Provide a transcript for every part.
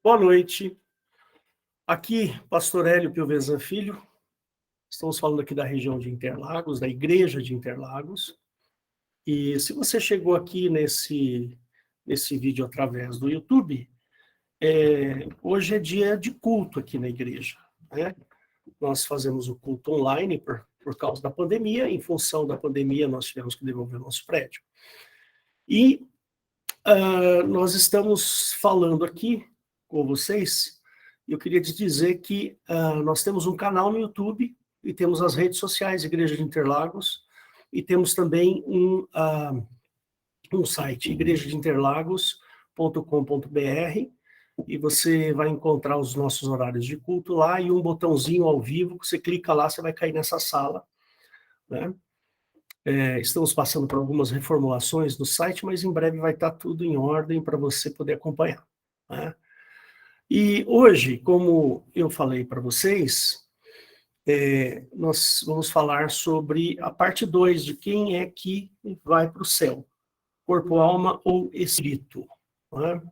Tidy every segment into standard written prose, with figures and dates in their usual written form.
Boa noite. Aqui, Pastor Hélio Piovesan Filho. Estamos falando aqui da região de Interlagos, da Igreja de Interlagos. E se você chegou aqui nesse vídeo através do YouTube, hoje é dia de culto aqui na igreja, né? Nós fazemos o culto online por causa da pandemia. Em função da pandemia, nós tivemos que devolver o nosso prédio. E nós estamos falando aqui com vocês. Eu queria te dizer que nós temos um canal no YouTube e temos as redes sociais, Igreja de Interlagos, e temos também um site, igrejadeInterlagos.com.br, e você vai encontrar os nossos horários de culto lá e um botãozinho ao vivo, que você clica lá, você vai cair nessa sala, né? Estamos passando por algumas reformulações no site, mas em breve vai estar tudo em ordem para você poder acompanhar, né? E hoje, como eu falei para vocês, nós vamos falar sobre a parte 2 de quem é que vai para o céu, corpo, alma ou espírito, né?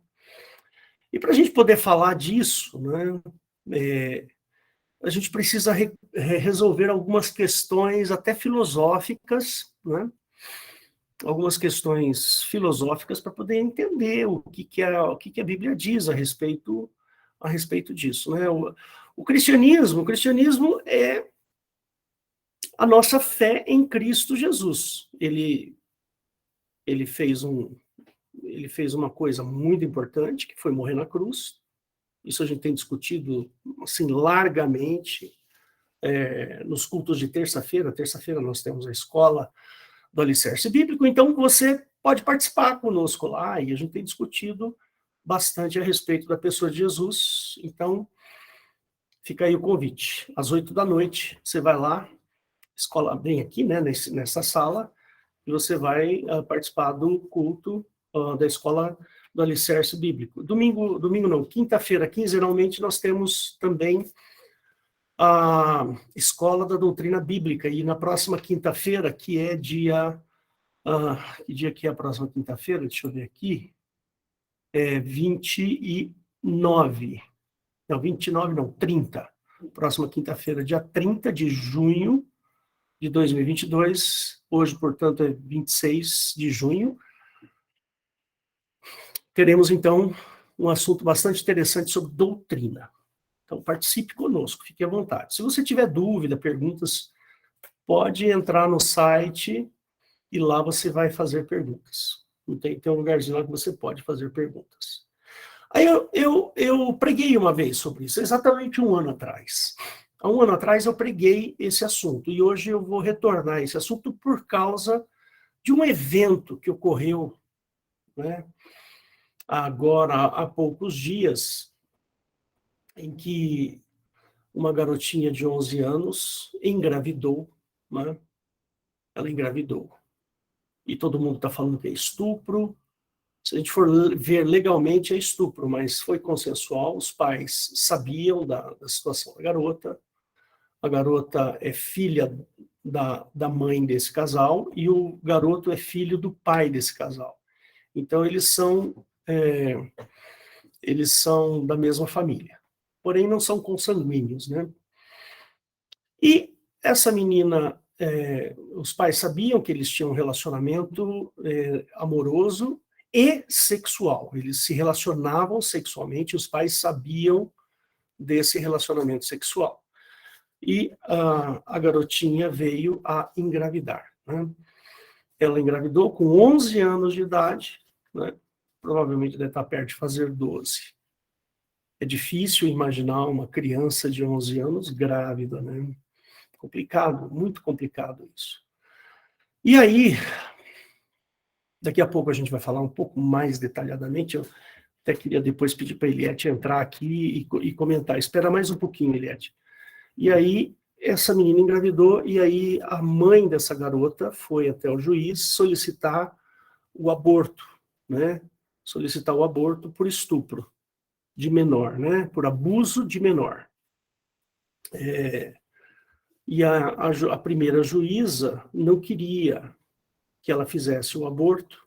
E para a gente poder falar disso, né, a gente precisa resolver algumas questões até filosóficas, né? Algumas questões filosóficas para poder entender o que a Bíblia diz a respeito disso, né? O cristianismo é a nossa fé em Cristo Jesus. Ele fez uma coisa muito importante, que foi morrer na cruz. Isso a gente tem discutido assim largamente nos cultos de terça-feira. Terça-feira nós temos a escola do Alicerce Bíblico, então você pode participar conosco lá, e a gente tem discutido bastante a respeito da pessoa de Jesus. Então, fica aí o convite. Às 8 da noite, você vai lá, escola bem aqui, né, nessa sala, e você vai participar do culto da escola do Alicerce Bíblico. Domingo não, quinta-feira, quinzenalmente, nós temos também a Escola da Doutrina Bíblica, e na próxima quinta-feira, que é dia... que dia que é a próxima quinta-feira? Deixa eu ver aqui. 29. Não, 29 não, 30. Próxima quinta-feira, dia 30 de junho de 2022. Hoje, portanto, é 26 de junho. Teremos, então, um assunto bastante interessante sobre doutrina. Então, participe conosco, fique à vontade. Se você tiver dúvida, perguntas, pode entrar no site e lá você vai fazer perguntas. Tem um lugarzinho lá que você pode fazer perguntas. Aí eu preguei uma vez sobre isso, exatamente um ano atrás. Há um ano atrás eu preguei esse assunto, e hoje eu vou retornar a esse assunto por causa de um evento que ocorreu, né, agora há poucos dias, em que uma garotinha de 11 anos engravidou, né? Ela engravidou. E todo mundo está falando que é estupro. Se a gente for ver legalmente, é estupro, mas foi consensual, os pais sabiam da situação da garota. A garota é filha da mãe desse casal, e o garoto é filho do pai desse casal. Então, eles são da mesma família. Porém, não são consanguíneos, né? E essa menina, os pais sabiam que eles tinham um relacionamento amoroso e sexual. Eles se relacionavam sexualmente, os pais sabiam desse relacionamento sexual. E a garotinha veio a engravidar, né? Ela engravidou com 11 anos de idade, né? Provavelmente deve estar perto de fazer 12. É difícil imaginar uma criança de 11 anos grávida, né? Complicado, muito complicado isso. E aí, daqui a pouco a gente vai falar um pouco mais detalhadamente. Eu até queria depois pedir para a Eliette entrar aqui e comentar. Espera mais um pouquinho, Eliette. E aí, essa menina engravidou, e aí a mãe dessa garota foi até o juiz solicitar o aborto, né? Solicitar o aborto por estupro de menor, né? Por abuso de menor. E a primeira juíza não queria que ela fizesse o aborto,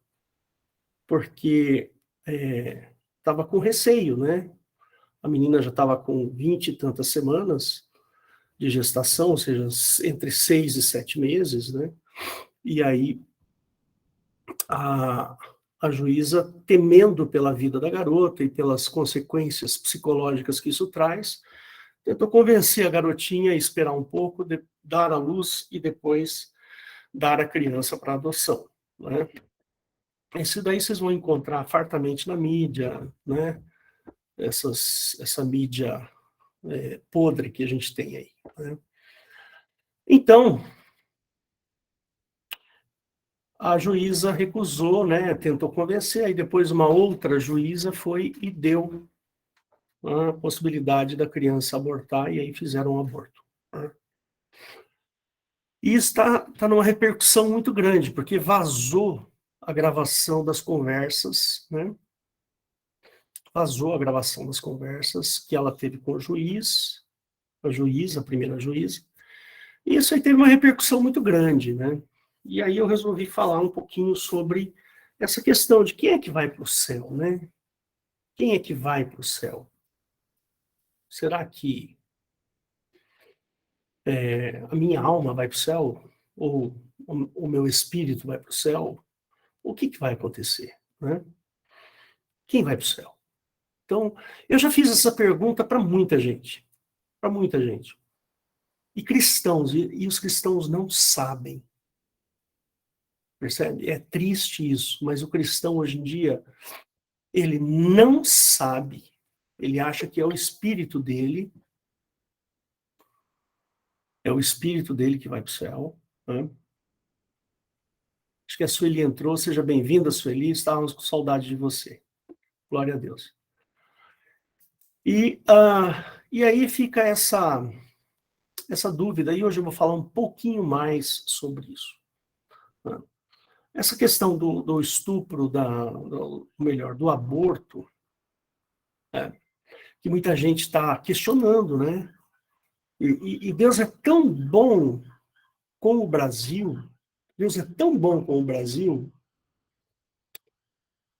porque estava com receio, né? a menina já estava com 20 e tantas semanas de gestação, ou seja, entre 6 e 7 meses, né? E aí a juíza, temendo pela vida da garota e pelas consequências psicológicas que isso traz, tentou convencer a garotinha a esperar um pouco, dar à luz e depois dar a criança para adoção, né? Isso daí vocês vão encontrar fartamente na mídia, né? Essa mídia podre que a gente tem aí, né? Então, a juíza recusou, né? Tentou convencer, aí depois uma outra juíza foi e deu a possibilidade da criança abortar, e aí fizeram um aborto, né? E está numa repercussão muito grande, porque vazou a gravação das conversas, né? Vazou a gravação das conversas que ela teve com o juiz, a primeira juíza, e isso aí teve uma repercussão muito grande, né? E aí eu resolvi falar um pouquinho sobre essa questão de quem é que vai para o céu, né? Quem é que vai para o céu? Será que a minha alma vai para o céu? Ou o meu espírito vai para o céu? O que vai acontecer, né? Quem vai para o céu? Então, eu já fiz essa pergunta para muita gente, para muita gente. E cristãos, e os cristãos não sabem, percebe? É triste isso, mas o cristão hoje em dia, ele não sabe, ele acha que é o espírito dele que vai para o céu, né? Acho que a Sueli entrou, seja bem-vinda, Sueli, estávamos com saudade de você. Glória a Deus. E aí fica essa dúvida, e hoje eu vou falar um pouquinho mais sobre isso, né? Essa questão do estupro, melhor, do aborto, que muita gente está questionando, né? E Deus é tão bom com o Brasil, Deus é tão bom com o Brasil,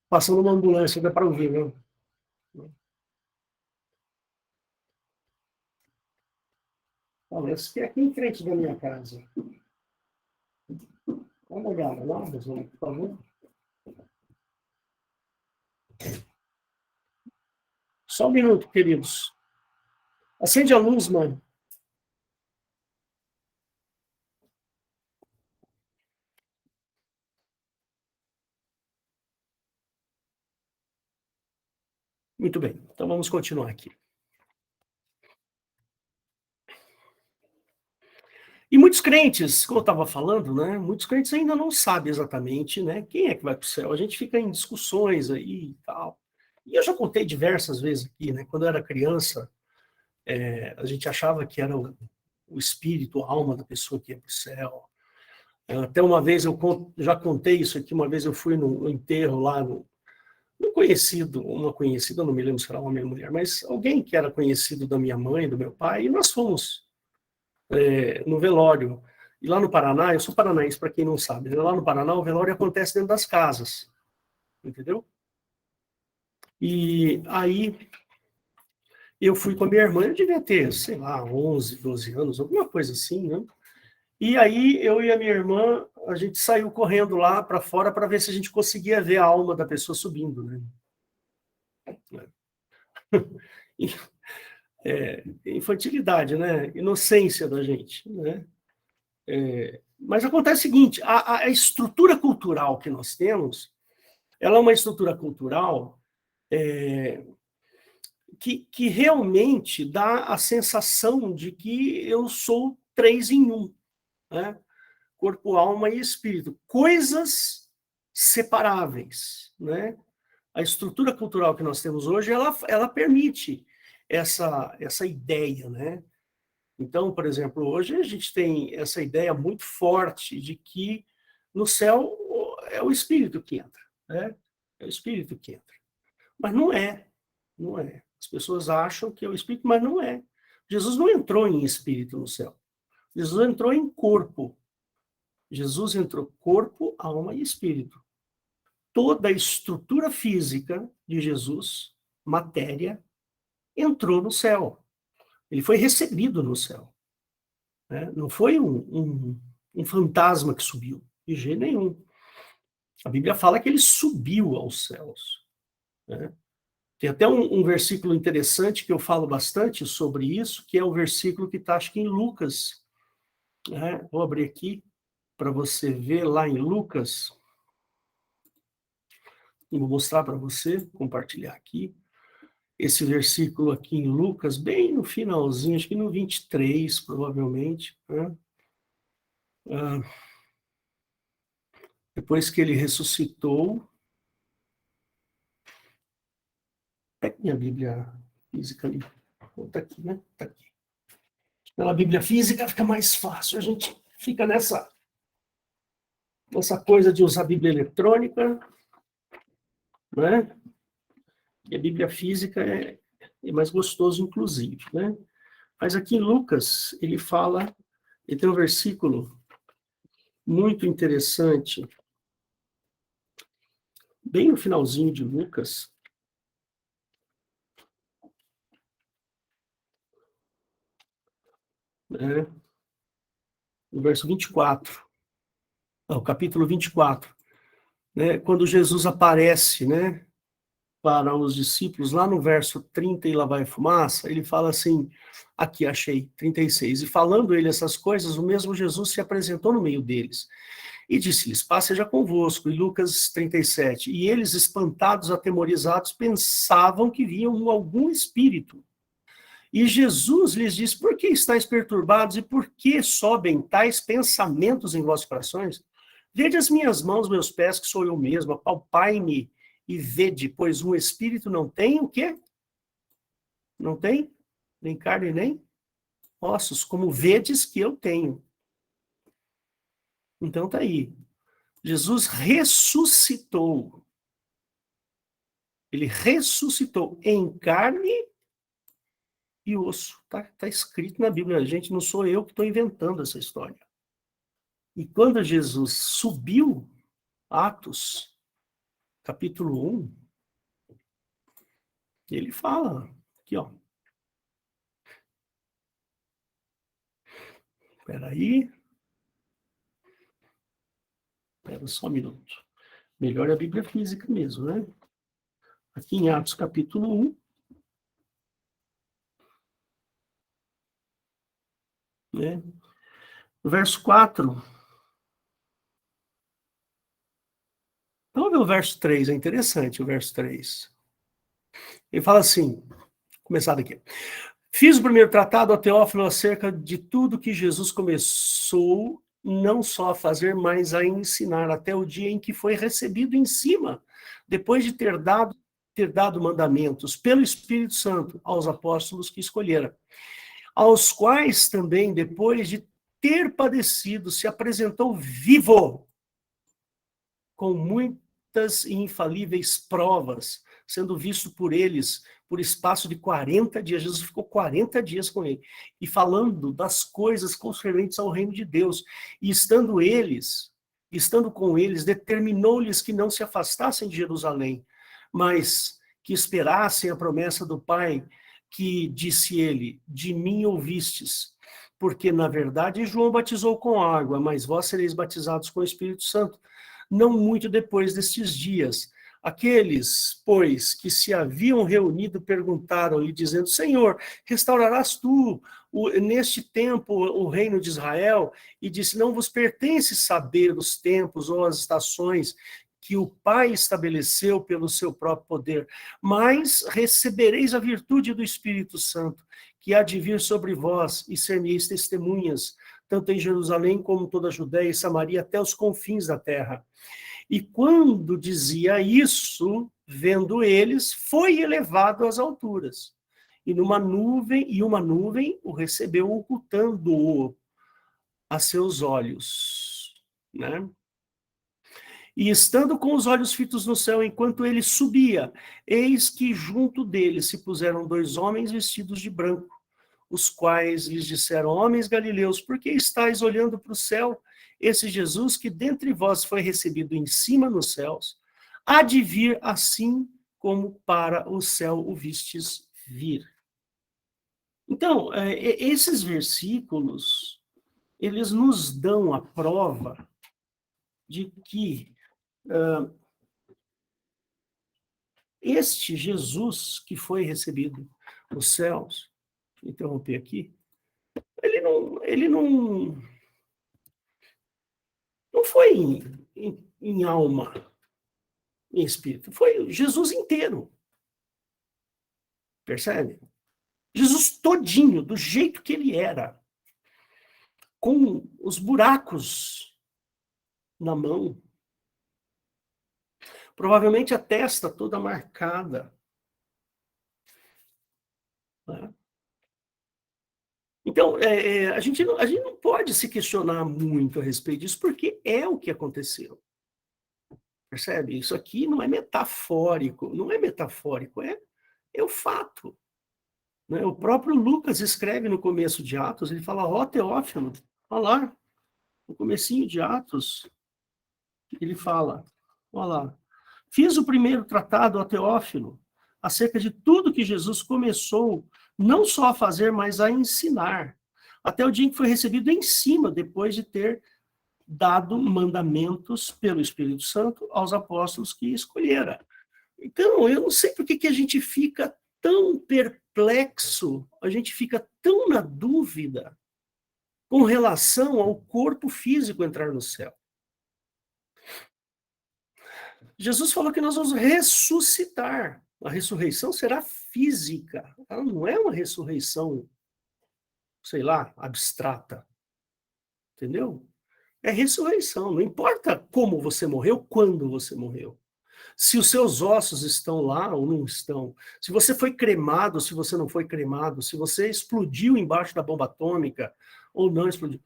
passando uma ambulância, dá para ouvir, né? Olha, esse aqui é aqui em frente da minha casa. Dá uma olhada lá, por favor. Só um minuto, queridos. Acende a luz, mãe. Muito bem, então vamos continuar aqui. E muitos crentes, como eu estava falando, né, muitos crentes ainda não sabem exatamente, né, quem é que vai para o céu. A gente fica em discussões aí e tal. E eu já contei diversas vezes aqui, né, quando eu era criança, a gente achava que era o espírito, a alma da pessoa que ia para o céu. Até uma vez, já contei isso aqui, uma vez eu fui no enterro lá, uma conhecida, não me lembro se era homem ou mulher, mas alguém que era conhecido da minha mãe, do meu pai, e nós fomos no velório. E lá no Paraná, eu sou paranaense, para quem não sabe, né? Lá no Paraná o velório acontece dentro das casas, entendeu? E aí eu fui com a minha irmã, eu devia ter, sei lá, 11, 12 anos, alguma coisa assim, né? E aí eu e a minha irmã, a gente saiu correndo lá para fora para ver se a gente conseguia ver a alma da pessoa subindo, né? Infantilidade, né? Inocência da gente, né? Mas acontece o seguinte, a estrutura cultural que nós temos, ela é uma estrutura cultural que realmente dá a sensação de que eu sou 3 em 1, né? Corpo, alma e espírito. Coisas separáveis, né? A estrutura cultural que nós temos hoje, ela permite essa ideia, né? Então, por exemplo, hoje a gente tem essa ideia muito forte de que no céu é o espírito que entra, né? É o espírito que entra. Mas não é, não é. As pessoas acham que é o espírito, mas não é. Jesus não entrou em espírito no céu. Jesus entrou em corpo. Jesus entrou corpo, alma e espírito. Toda a estrutura física de Jesus, matéria, entrou no céu. Ele foi recebido no céu. Né? Não foi um fantasma que subiu, de jeito nenhum. A Bíblia fala que ele subiu aos céus. Né? Tem até um versículo interessante que eu falo bastante sobre isso, que é o versículo que está, acho que em Lucas. Né? Vou abrir aqui para você ver lá em Lucas. Eu vou mostrar para você, compartilhar aqui. Esse versículo aqui em Lucas, bem no finalzinho, acho que no 23, provavelmente. Né? Depois que ele ressuscitou. Pega minha Bíblia física ali. Está aqui, né? Está aqui. Pela Bíblia física fica mais fácil. A gente fica nessa coisa de usar a Bíblia eletrônica, né? E a Bíblia física é mais gostoso, inclusive, né? Mas aqui em Lucas, ele tem um versículo muito interessante, bem no finalzinho de Lucas, né? No verso 24, o capítulo 24, né? Quando Jesus aparece, né, para os discípulos, lá no verso 30, e lá vai fumaça, ele fala assim, aqui achei, 36, e falando ele essas coisas, o mesmo Jesus se apresentou no meio deles, e disse-lhes, paz seja convosco, e Lucas 37, e eles, espantados, atemorizados, pensavam que viam algum espírito, e Jesus lhes disse, por que estáis perturbados, e por que sobem tais pensamentos em vossos corações? Vede as minhas mãos, meus pés, que sou eu mesmo, apalpai-me e vede, pois um espírito não tem o quê? Não tem nem carne nem ossos, como vedes que eu tenho. Então tá aí. Jesus ressuscitou. Ele ressuscitou em carne e osso. Tá escrito na Bíblia, gente, não sou eu que estou inventando essa história. E quando Jesus subiu, Atos, capítulo 1, ele fala, aqui ó, espera só um minuto. Melhor é a Bíblia física mesmo, né? Aqui em Atos capítulo 1, né? No verso 4. Vamos ver o verso 3, é interessante o verso 3. Ele fala assim, vou começar daqui. Fiz o primeiro tratado a Teófilo acerca de tudo que Jesus começou não só a fazer, mas a ensinar até o dia em que foi recebido em cima, depois de ter dado mandamentos pelo Espírito Santo aos apóstolos que escolhera, aos quais também, depois de ter padecido, se apresentou vivo, com muitas e infalíveis provas, sendo visto por eles por espaço de 40 dias. Jesus ficou 40 dias com ele, e falando das coisas concernentes ao reino de Deus. E estando com eles, determinou-lhes que não se afastassem de Jerusalém, mas que esperassem a promessa do Pai, que, disse ele, de mim ouvistes. Porque, na verdade, João batizou com água, mas vós sereis batizados com o Espírito Santo, não muito depois destes dias. Aqueles, pois, que se haviam reunido, perguntaram-lhe, dizendo, Senhor, restaurarás tu, neste tempo, o reino de Israel? E disse, não vos pertence saber os tempos ou as estações que o Pai estabeleceu pelo seu próprio poder, mas recebereis a virtude do Espírito Santo, que há de vir sobre vós, e ser-me-eis testemunhas, tanto em Jerusalém como toda a Judéia e Samaria, até os confins da terra. E quando dizia isso, vendo eles, foi elevado às alturas. E uma nuvem o recebeu, ocultando-o a seus olhos. Né? E estando com os olhos fitos no céu, enquanto ele subia, eis que junto dele se puseram 2 homens vestidos de branco, os quais lhes disseram, homens galileus, por que estáis olhando para o céu? Esse Jesus que dentre vós foi recebido em cima nos céus, há de vir assim como para o céu o vistes vir. Então, esses versículos, eles nos dão a prova de que este Jesus que foi recebido nos céus, deixa eu interromper aqui, ele não foi em alma, em espírito, foi Jesus inteiro, percebe? Jesus todinho, do jeito que ele era, com os buracos na mão, provavelmente a testa toda marcada, né? Então, a gente não pode se questionar muito a respeito disso, porque é o que aconteceu. Percebe? Isso aqui não é metafórico, é o fato. Né? O próprio Lucas escreve no começo de Atos, ele fala, ó Teófilo, olha lá, no comecinho de Atos, ele fala, olha lá, fiz o primeiro tratado, ó Teófilo, acerca de tudo que Jesus começou, não só a fazer, mas a ensinar, até o dia em que foi recebido em cima, depois de ter dado mandamentos pelo Espírito Santo aos apóstolos que escolhera. Então, eu não sei por que a gente fica tão perplexo, a gente fica tão na dúvida com relação ao corpo físico entrar no céu. Jesus falou que nós vamos ressuscitar. A ressurreição será física. Ela não é uma ressurreição, sei lá, abstrata. Entendeu? É ressurreição. Não importa como você morreu, quando você morreu. Se os seus ossos estão lá ou não estão. Se você foi cremado, se você não foi cremado. Se você explodiu embaixo da bomba atômica ou não explodiu.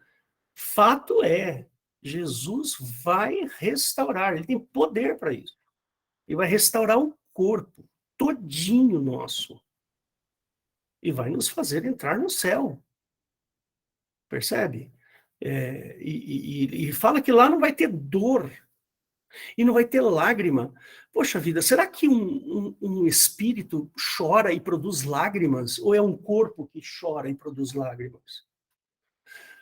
Fato é, Jesus vai restaurar. Ele tem poder para isso. Ele vai restaurar o corpo todinho nosso. E vai nos fazer entrar no céu. Percebe? E fala que lá não vai ter dor. E não vai ter lágrima. Poxa vida, será que um espírito chora e produz lágrimas? Ou é um corpo que chora e produz lágrimas?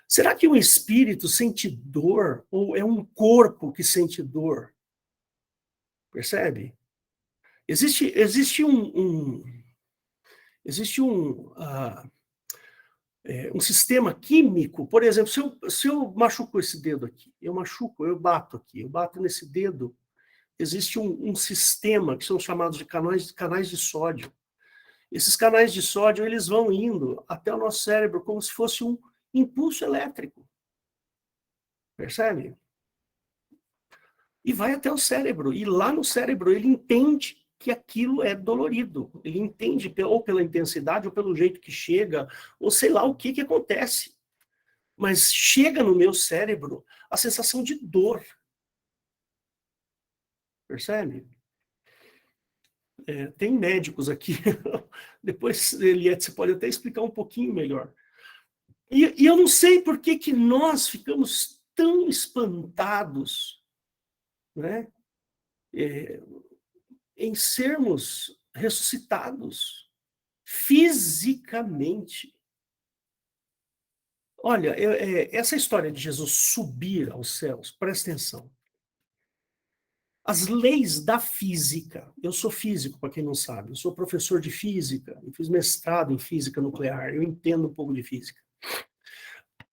Será que um espírito sente dor? Ou é um corpo que sente dor? Percebe? Existe um sistema químico, por exemplo, se eu machuco esse dedo aqui, eu bato nesse dedo, existe um sistema que são chamados de canais de sódio. Esses canais de sódio, eles vão indo até o nosso cérebro como se fosse um impulso elétrico. Percebe? E vai até o cérebro. E lá no cérebro ele entende que aquilo é dolorido. Ele entende ou pela intensidade, ou pelo jeito que chega, ou sei lá o que acontece. Mas chega no meu cérebro a sensação de dor. Percebe? Tem médicos aqui. Depois, Eliette, você pode até explicar um pouquinho melhor. E eu não sei por que nós ficamos tão espantados, né, em sermos ressuscitados fisicamente. Olha, essa história de Jesus subir aos céus, presta atenção. As leis da física, eu sou físico, para quem não sabe, eu sou professor de física, eu fiz mestrado em física nuclear, eu entendo um pouco de física.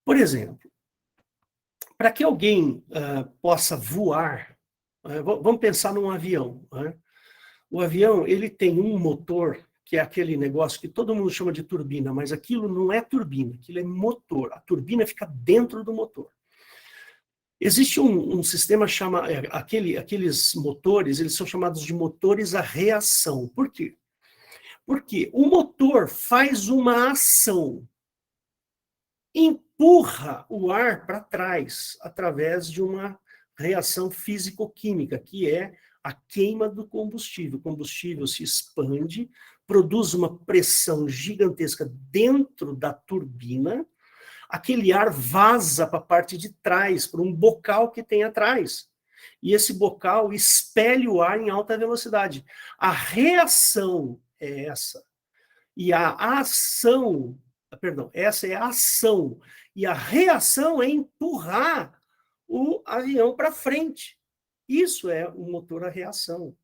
Por exemplo, para que alguém possa voar, vamos pensar num avião. Né? O avião, ele tem um motor, que é aquele negócio que todo mundo chama de turbina, mas aquilo não é turbina, aquilo é motor. A turbina fica dentro do motor. Existe um sistema chama aqueles motores, eles são chamados de motores a reação. Por quê? Porque o motor faz uma ação, empurra o ar para trás através de uma reação físico-química, que é a queima do combustível. O combustível se expande, produz uma pressão gigantesca dentro da turbina, aquele ar vaza para a parte de trás, para um bocal que tem atrás. E esse bocal expele o ar em alta velocidade. A reação é essa. E a ação Perdão, essa é a ação. E a reação é empurrar o avião para frente. Isso é o motor a reação.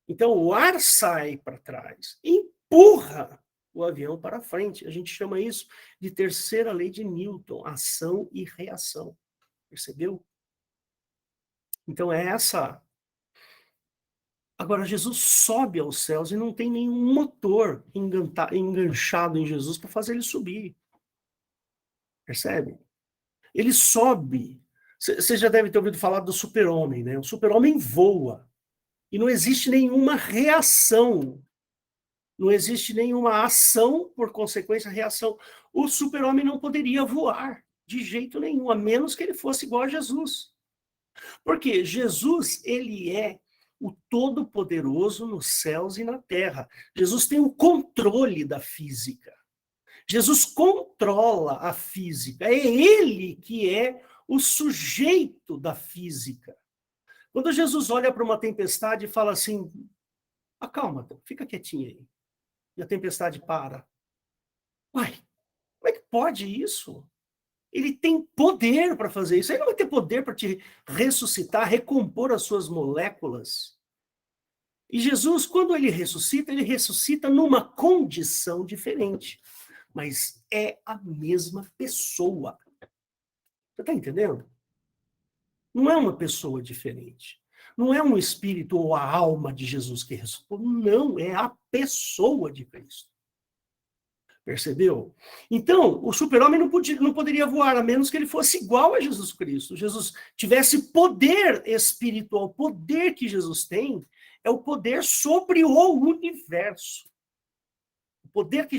Então, o ar sai para trás, empurra o avião para frente. A gente chama isso de terceira lei de Newton, ação e reação. Percebeu? Então, é essa. Agora, Jesus sobe aos céus e não tem nenhum motor enganchado em Jesus para fazer ele subir. Percebe? Ele sobe. Você já deve ter ouvido falar do super-homem, né? O super-homem voa. E não existe nenhuma reação. Não existe nenhuma ação, por consequência, reação. O super-homem não poderia voar de jeito nenhum, a menos que ele fosse igual a Jesus. Porque Jesus, ele é o Todo-Poderoso nos céus e na terra. Jesus tem o controle da física. Jesus controla a física. É ele que é o sujeito da física. Quando Jesus olha para uma tempestade e fala assim, acalma, fica quietinha aí. E a tempestade para. Uai, como é que pode isso? Ele tem poder para fazer isso. Ele não vai ter poder para te ressuscitar, recompor as suas moléculas. E Jesus, quando ele ressuscita numa condição diferente. Mas é a mesma pessoa. Você está entendendo? Não é uma pessoa diferente. Não é um espírito ou a alma de Jesus que ressuscitou. Não, é a pessoa de Cristo. Percebeu? Então, o super-homem não poderia voar, a menos que ele fosse igual a Jesus Cristo. Jesus tivesse poder espiritual. O poder que Jesus tem é o poder sobre o universo. O poder que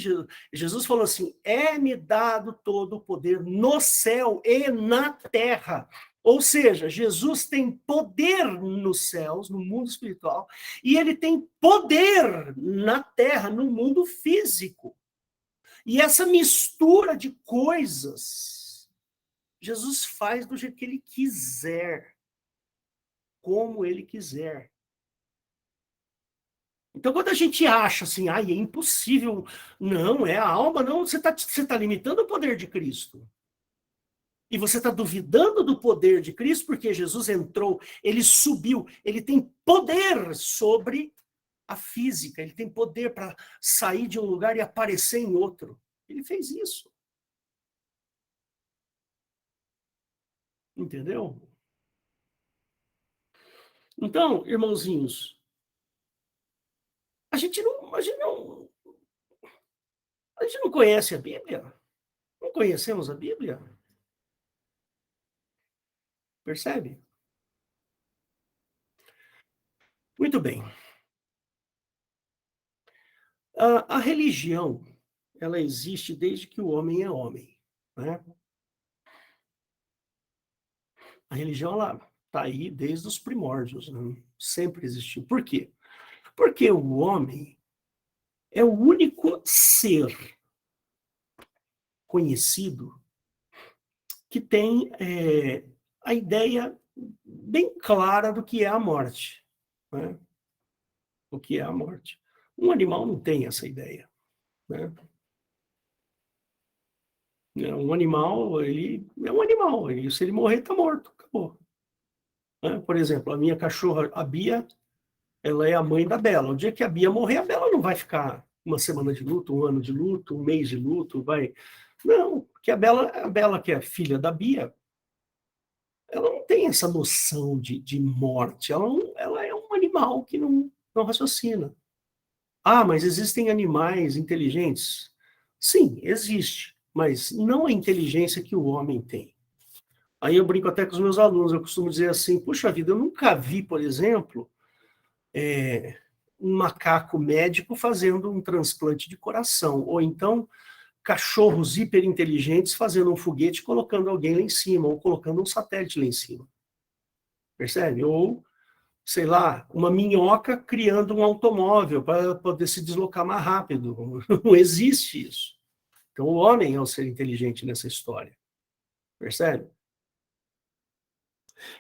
Jesus falou assim, é-me dado todo o poder no céu e na terra. Ou seja, Jesus tem poder nos céus, no mundo espiritual, e ele tem poder na terra, no mundo físico. E essa mistura de coisas, Jesus faz do jeito que ele quiser, como ele quiser. Então, quando a gente acha assim, é impossível, não, é a alma, não, você tá limitando o poder de Cristo. E você está duvidando do poder de Cristo, porque Jesus entrou, ele subiu, ele tem poder sobre a física, ele tem poder para sair de um lugar e aparecer em outro. Ele fez isso. Entendeu? Então, irmãozinhos, a gente não conhece a Bíblia? Não conhecemos a Bíblia? Percebe? Muito bem. A religião, ela existe desde que o homem é homem, né? A religião, ela está aí desde os primórdios, né? Sempre existiu. Por quê? Porque o homem é o único ser conhecido que tem a ideia bem clara do que é a morte, né? O que é a morte. Um animal não tem essa ideia, né? Um animal, ele é um animal, se ele morrer, está morto, acabou. Né? Por exemplo, a minha cachorra, a Bia, ela é a mãe da Bela. O dia que a Bia morrer, a Bela não vai ficar uma semana de luto, um ano de luto, um mês de luto, vai... Não, porque a Bela, que é filha da Bia, ela não tem essa noção de morte. Ela é um animal que não raciocina. Ah, mas existem animais inteligentes? Sim, existe, mas não a inteligência que o homem tem. Aí eu brinco até com os meus alunos, eu costumo dizer assim, puxa vida, eu nunca vi, por exemplo, um macaco médico fazendo um transplante de coração, ou então cachorros hiperinteligentes fazendo um foguete colocando alguém lá em cima, ou colocando um satélite lá em cima. Percebe? Ou, sei lá, uma minhoca criando um automóvel para poder se deslocar mais rápido. Não existe isso. Então, o homem é o ser inteligente nessa história. Percebe?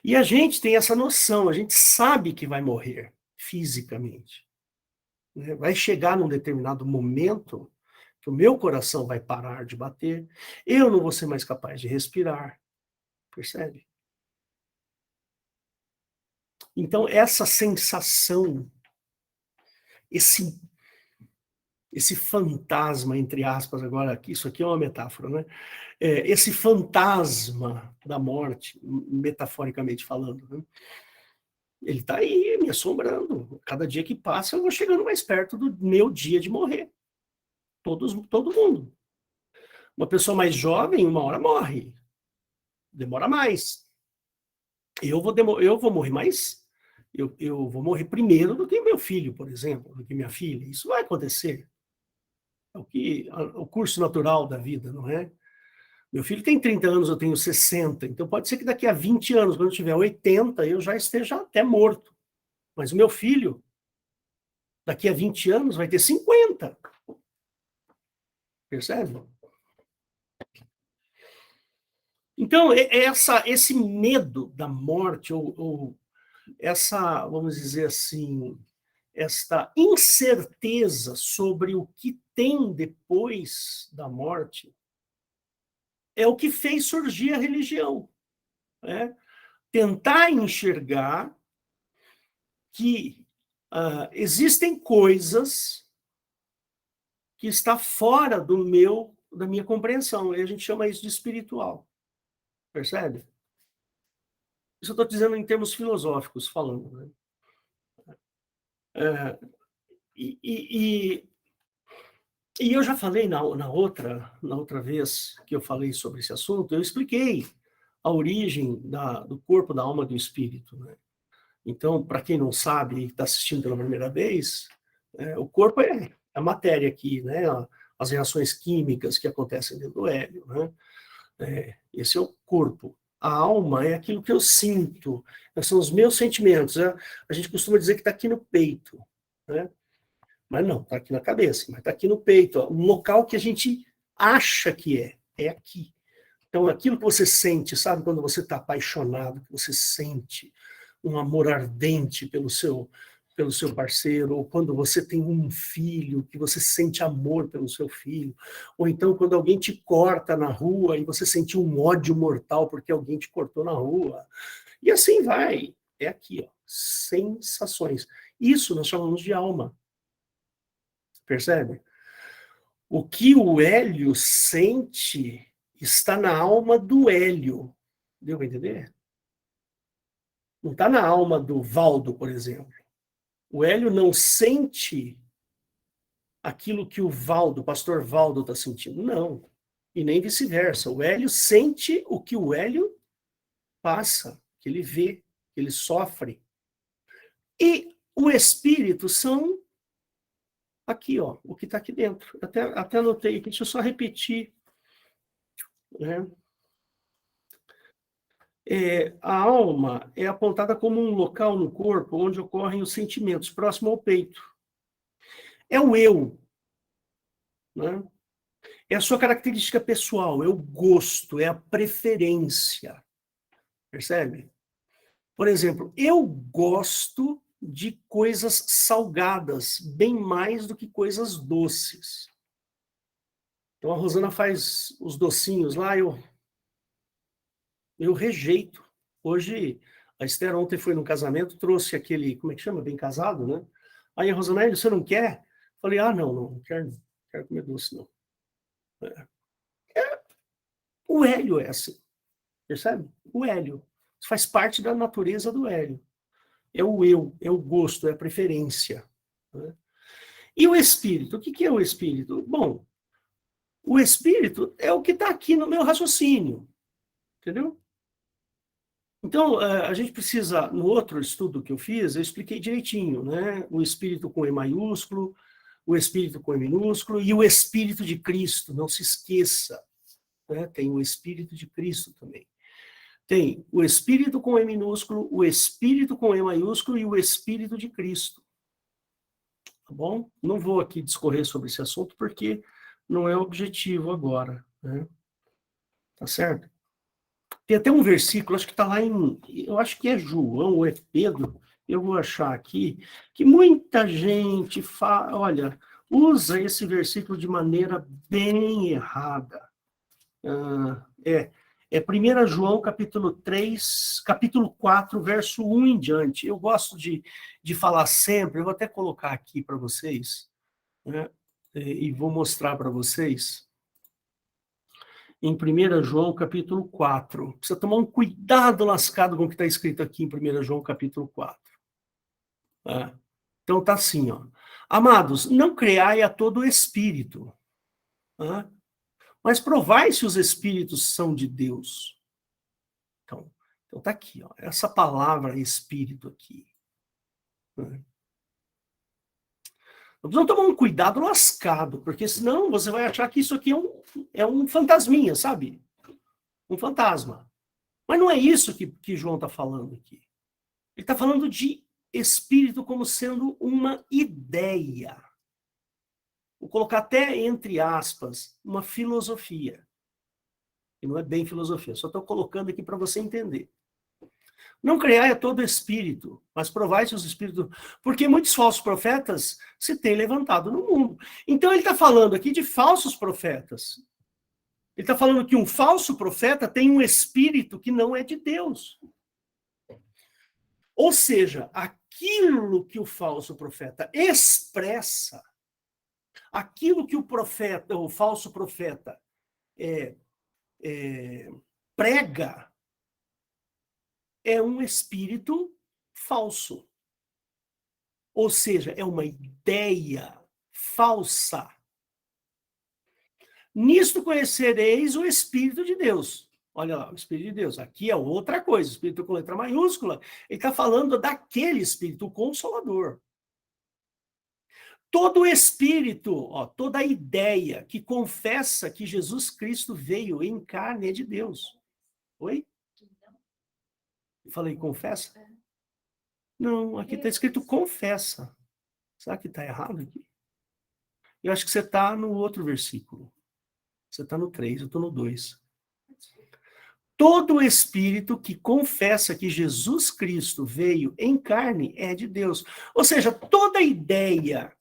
E a gente tem essa noção, a gente sabe que vai morrer fisicamente. Vai chegar num determinado momento que o meu coração vai parar de bater, eu não vou ser mais capaz de respirar, percebe? Então, essa sensação, esse fantasma, entre aspas, agora, isso aqui é uma metáfora, né? Esse fantasma da morte, metaforicamente falando, né? Ele está aí me assombrando. Cada dia que passa, eu vou chegando mais perto do meu dia de morrer. Todo mundo. Uma pessoa mais jovem, uma hora morre. Demora mais. Eu vou morrer mais. Eu vou morrer primeiro do que meu filho, por exemplo, do que minha filha. Isso vai acontecer. É o curso natural da vida, não é? Meu filho tem 30 anos, eu tenho 60. Então pode ser que daqui a 20 anos, quando eu tiver 80, eu já esteja até morto. Mas o meu filho, daqui a 20 anos, vai ter 50. Percebe? Então, esse medo da morte, ou essa, vamos dizer assim, esta incerteza sobre o que tem depois da morte, é o que fez surgir a religião. Né? Tentar enxergar que existem coisas que está fora da minha compreensão, e a gente chama isso de espiritual. Percebe? Isso eu estou dizendo em termos filosóficos, falando. Né? E eu já falei na outra vez que eu falei sobre esse assunto, eu expliquei a origem do corpo, da alma e do espírito. Né? Então, para quem não sabe e está assistindo pela primeira vez, o corpo é a matéria aqui, né? As reações químicas que acontecem dentro do hélio. Né? Esse é o corpo. A alma é aquilo que eu sinto, são os meus sentimentos. A gente costuma dizer que está aqui no peito. Né? Mas não, está aqui na cabeça, mas está aqui no peito. Ó, um local que a gente acha que é aqui. Então, aquilo que você sente, sabe, quando você está apaixonado, que você sente um amor ardente pelo seu parceiro, ou quando você tem um filho, que você sente amor pelo seu filho, ou então quando alguém te corta na rua e você sente um ódio mortal porque alguém te cortou na rua. E assim vai. É aqui, ó, sensações. Isso nós chamamos de alma. Percebe? O que o hélio sente está na alma do hélio. Deu para entender? Não está na alma do Valdo, por exemplo. O hélio não sente aquilo que o Valdo, o pastor Valdo, está sentindo. Não. E nem vice-versa. O hélio sente o que o hélio passa, que ele vê, que ele sofre. E o espírito são aqui, ó, o que está aqui dentro. Até anotei aqui, deixa eu só repetir. Né? A alma é apontada como um local no corpo onde ocorrem os sentimentos, próximo ao peito. É o eu. Né? É a sua característica pessoal, é o gosto, é a preferência. Percebe? Por exemplo, eu gosto de coisas salgadas, bem mais do que coisas doces. Então a Rosana faz os docinhos lá, eu rejeito. Hoje, a Esther ontem foi num casamento, trouxe aquele, como é que chama? Bem casado, né? Aí a Rosana, você não quer? Falei, não quero comer doce, não. O hélio é assim, percebe? O hélio. Isso faz parte da natureza do hélio. É o eu, é o gosto, é a preferência. Né? E o espírito? O que é o espírito? Bom, o espírito é o que está aqui no meu raciocínio. Entendeu? Então, a gente precisa, no outro estudo que eu fiz, eu expliquei direitinho, né? O espírito com E maiúsculo, o espírito com E minúsculo e o espírito de Cristo, não se esqueça. Né? Tem o espírito de Cristo também. Tem o espírito com E minúsculo, o espírito com E maiúsculo e o espírito de Cristo. Tá bom? Não vou aqui discorrer sobre esse assunto porque não é objetivo agora. Né? Tá certo? Tem até um versículo, acho que está lá eu acho que é João ou é Pedro, eu vou achar aqui, que muita gente fala, olha, usa esse versículo de maneira bem errada. É 1 João, capítulo 3, capítulo 4, verso 1 em diante. Eu gosto de falar sempre, eu vou até colocar aqui para vocês, né, e vou mostrar para vocês, em 1 João, capítulo 4. Precisa tomar um cuidado lascado com o que está escrito aqui em 1 João, capítulo 4. Então está assim, ó. Amados, não creai a todo espírito, mas provai se os espíritos são de Deus. Então tá aqui, ó, essa palavra espírito aqui. Precisamos tomar um cuidado lascado, porque senão você vai achar que isso aqui é um fantasminha, sabe? Um fantasma. Mas não é isso que João está falando aqui. Ele está falando de espírito como sendo uma ideia. Vou colocar até entre aspas, uma filosofia. E não é bem filosofia, só estou colocando aqui para você entender. Não creai a todo espírito, mas provai se os espíritos... Porque muitos falsos profetas se têm levantado no mundo. Então ele está falando aqui de falsos profetas. Ele está falando que um falso profeta tem um espírito que não é de Deus. Ou seja, aquilo que o falso profeta expressa, aquilo que o falso profeta prega, é um espírito falso. Ou seja, é uma ideia falsa. Nisto conhecereis o Espírito de Deus. Olha lá, o Espírito de Deus. Aqui é outra coisa, o Espírito com letra maiúscula. Ele está falando daquele Espírito, o Consolador. Todo espírito, ó, toda ideia que confessa que Jesus Cristo veio em carne é de Deus. Oi? Eu falei confessa? Não, aqui está escrito confessa. Será que está errado aqui? Eu acho que você está no outro versículo. Você está no 3, eu estou no 2. Todo espírito que confessa que Jesus Cristo veio em carne é de Deus. Ou seja, toda ideia,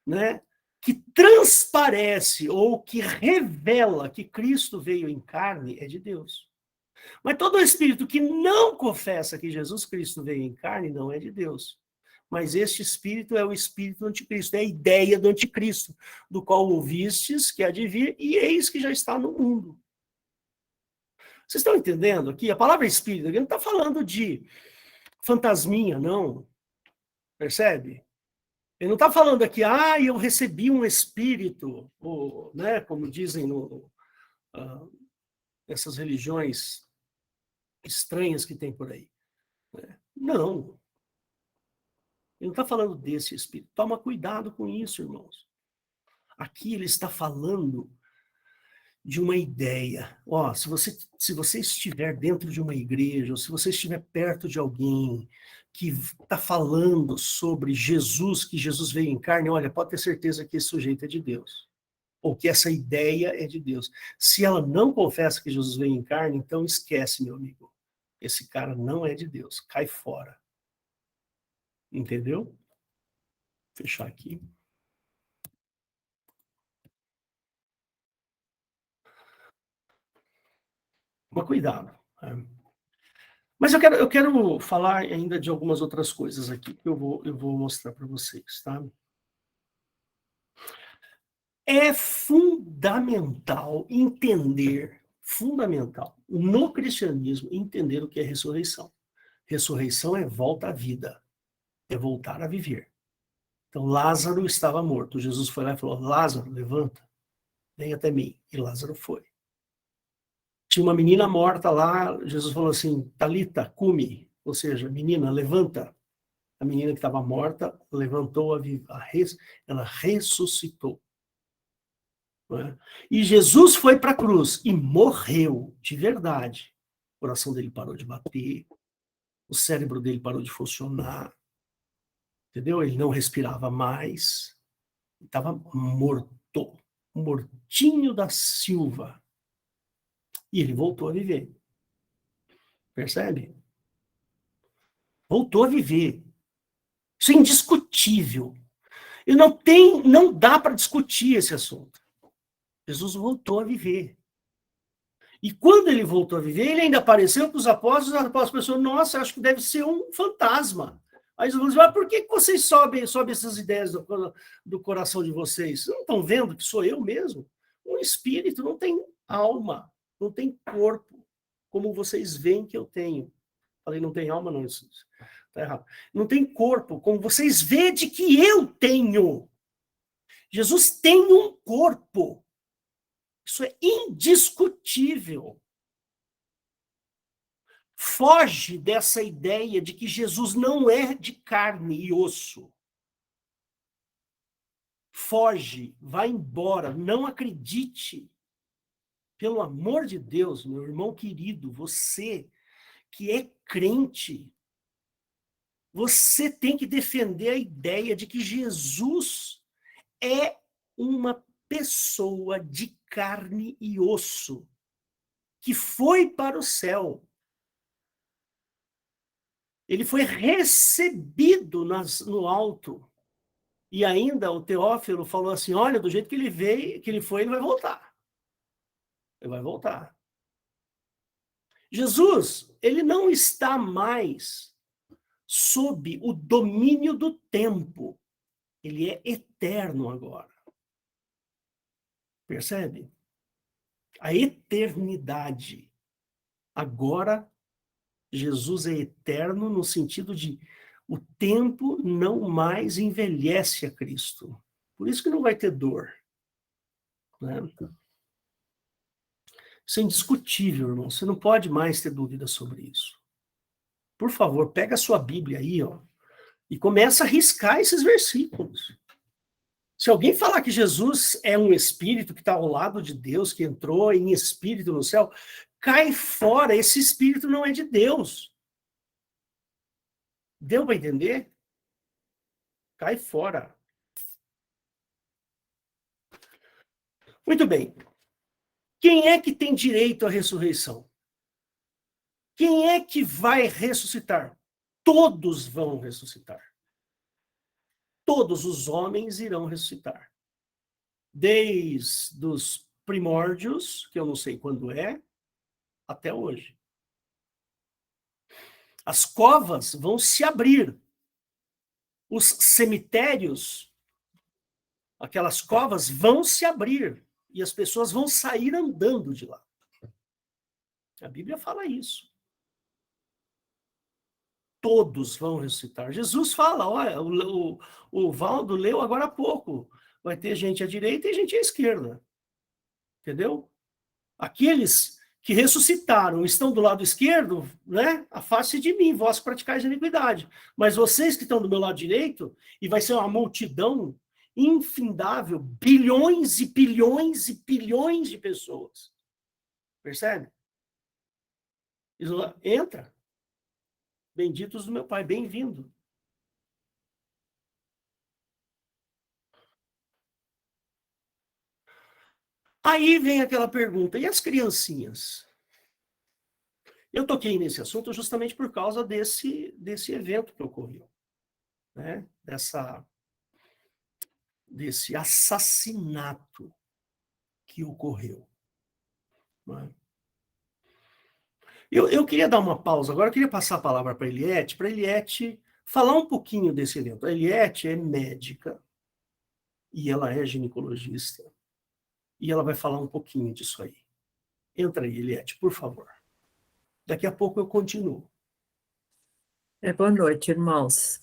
né, que transparece ou que revela que Cristo veio em carne é de Deus. Mas todo espírito que não confessa que Jesus Cristo veio em carne não é de Deus. Mas este espírito é o espírito do anticristo, é a ideia do anticristo, do qual ouvistes que há de vir, e eis que já está no mundo. Vocês estão entendendo aqui? A palavra espírito aqui não está falando de fantasminha, não. Percebe? Ele não está falando aqui, eu recebi um espírito, ou, né, como dizem nessas religiões estranhas que tem por aí. Não. Ele não está falando desse espírito. Toma cuidado com isso, irmãos. Aqui ele está falando de uma ideia. Ó, se você estiver dentro de uma igreja, ou se você estiver perto de alguém que está falando sobre Jesus, que Jesus veio em carne, olha, pode ter certeza que esse sujeito é de Deus. Ou que essa ideia é de Deus. Se ela não confessa que Jesus veio em carne, então esquece, meu amigo. Esse cara não é de Deus. Cai fora. Entendeu? Vou fechar aqui. Mas cuidado. Mas eu quero falar ainda de algumas outras coisas aqui que eu vou mostrar para vocês, tá? É fundamental no cristianismo, entender o que é ressurreição. Ressurreição é volta à vida, é voltar a viver. Então, Lázaro estava morto. Jesus foi lá e falou, Lázaro, levanta, vem até mim. E Lázaro foi. Tinha uma menina morta lá, Jesus falou assim, Talita, cumi, ou seja, menina, levanta. A menina que estava morta levantou ela ressuscitou. Né? E Jesus foi para a cruz e morreu de verdade. O coração dele parou de bater, o cérebro dele parou de funcionar, entendeu? Ele não respirava mais, estava morto, mortinho da Silva. E ele voltou a viver. Percebe? Voltou a viver. Isso é indiscutível. E não dá para discutir esse assunto. Jesus voltou a viver. E quando ele voltou a viver, ele ainda apareceu para os apóstolos pensaram, nossa, acho que deve ser um fantasma. Aí Jesus falou, por que vocês sobem essas ideias do coração de vocês? Vocês não estão vendo que sou eu mesmo? Um espírito não tem alma, não tem corpo, como vocês veem que eu tenho. Falei, não tem alma, não, isso está errado. Não tem corpo, como vocês veem de que eu tenho. Jesus tem um corpo. Isso é indiscutível. Foge dessa ideia de que Jesus não é de carne e osso. Foge, vai embora, não acredite. Pelo amor de Deus, meu irmão querido, você que é crente, você tem que defender a ideia de que Jesus é uma pessoa de carne e osso, que foi para o céu. Ele foi recebido no alto. E ainda o Teófilo falou assim, olha, do jeito que ele veio, que ele foi, ele vai voltar. Ele vai voltar. Jesus, ele não está mais sob o domínio do tempo. Ele é eterno agora. Percebe? A eternidade. Agora, Jesus é eterno no sentido de o tempo não mais envelhece a Cristo. Por isso que não vai ter dor. Né? Isso é indiscutível, irmão. Você não pode mais ter dúvida sobre isso. Por favor, pega a sua Bíblia aí, ó, e começa a riscar esses versículos. Se alguém falar que Jesus é um espírito que está ao lado de Deus, que entrou em espírito no céu, cai fora, esse espírito não é de Deus. Deu para entender? Cai fora. Muito bem. Quem é que tem direito à ressurreição? Quem é que vai ressuscitar? Todos vão ressuscitar. Todos os homens irão ressuscitar. Desde os primórdios, que eu não sei quando é, até hoje. As covas vão se abrir. Os cemitérios, aquelas covas vão se abrir. E as pessoas vão sair andando de lá. A Bíblia fala isso. Todos vão ressuscitar. Jesus fala, olha, o Valdo leu agora há pouco. Vai ter gente à direita e gente à esquerda. Entendeu? Aqueles que ressuscitaram estão do lado esquerdo, né? Afaste de mim, vós que praticais a iniquidade. Mas vocês que estão do meu lado direito, e vai ser uma multidão infindável, bilhões e bilhões e bilhões de pessoas. Percebe? Entra. Benditos do meu Pai, bem-vindo. Aí vem aquela pergunta, e as criancinhas? Eu toquei nesse assunto justamente por causa desse evento que ocorreu, né? Desse assassinato que ocorreu. Né? Eu queria dar uma pausa agora, eu queria passar a palavra para a Eliette falar um pouquinho desse evento. A Eliette é médica e ela é ginecologista e ela vai falar um pouquinho disso aí. Entra aí, Eliette, por favor. Daqui a pouco eu continuo. Boa noite, irmãos.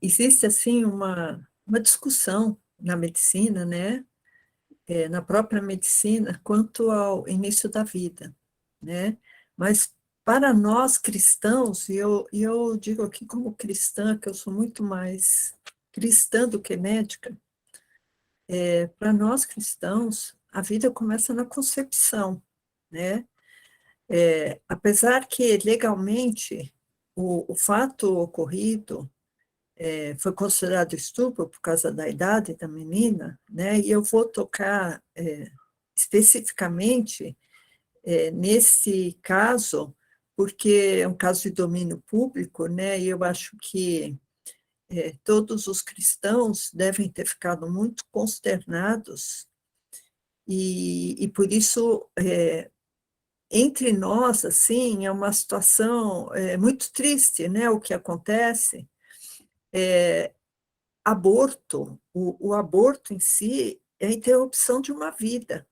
Existe, assim, uma discussão na medicina, né? Na própria medicina, quanto ao início da vida, né? Mas para nós cristãos, e eu digo aqui como cristã, que eu sou muito mais cristã do que médica, para nós cristãos, a vida começa na concepção, né? Apesar que legalmente o fato ocorrido foi considerado estupro por causa da idade da menina, né? E eu vou tocar especificamente nesse caso, porque é um caso de domínio público, né? E eu acho que todos os cristãos devem ter ficado muito consternados, e por isso, entre nós, assim, é uma situação muito triste, né, o que acontece. Aborto, o aborto em si é a interrupção de uma vida.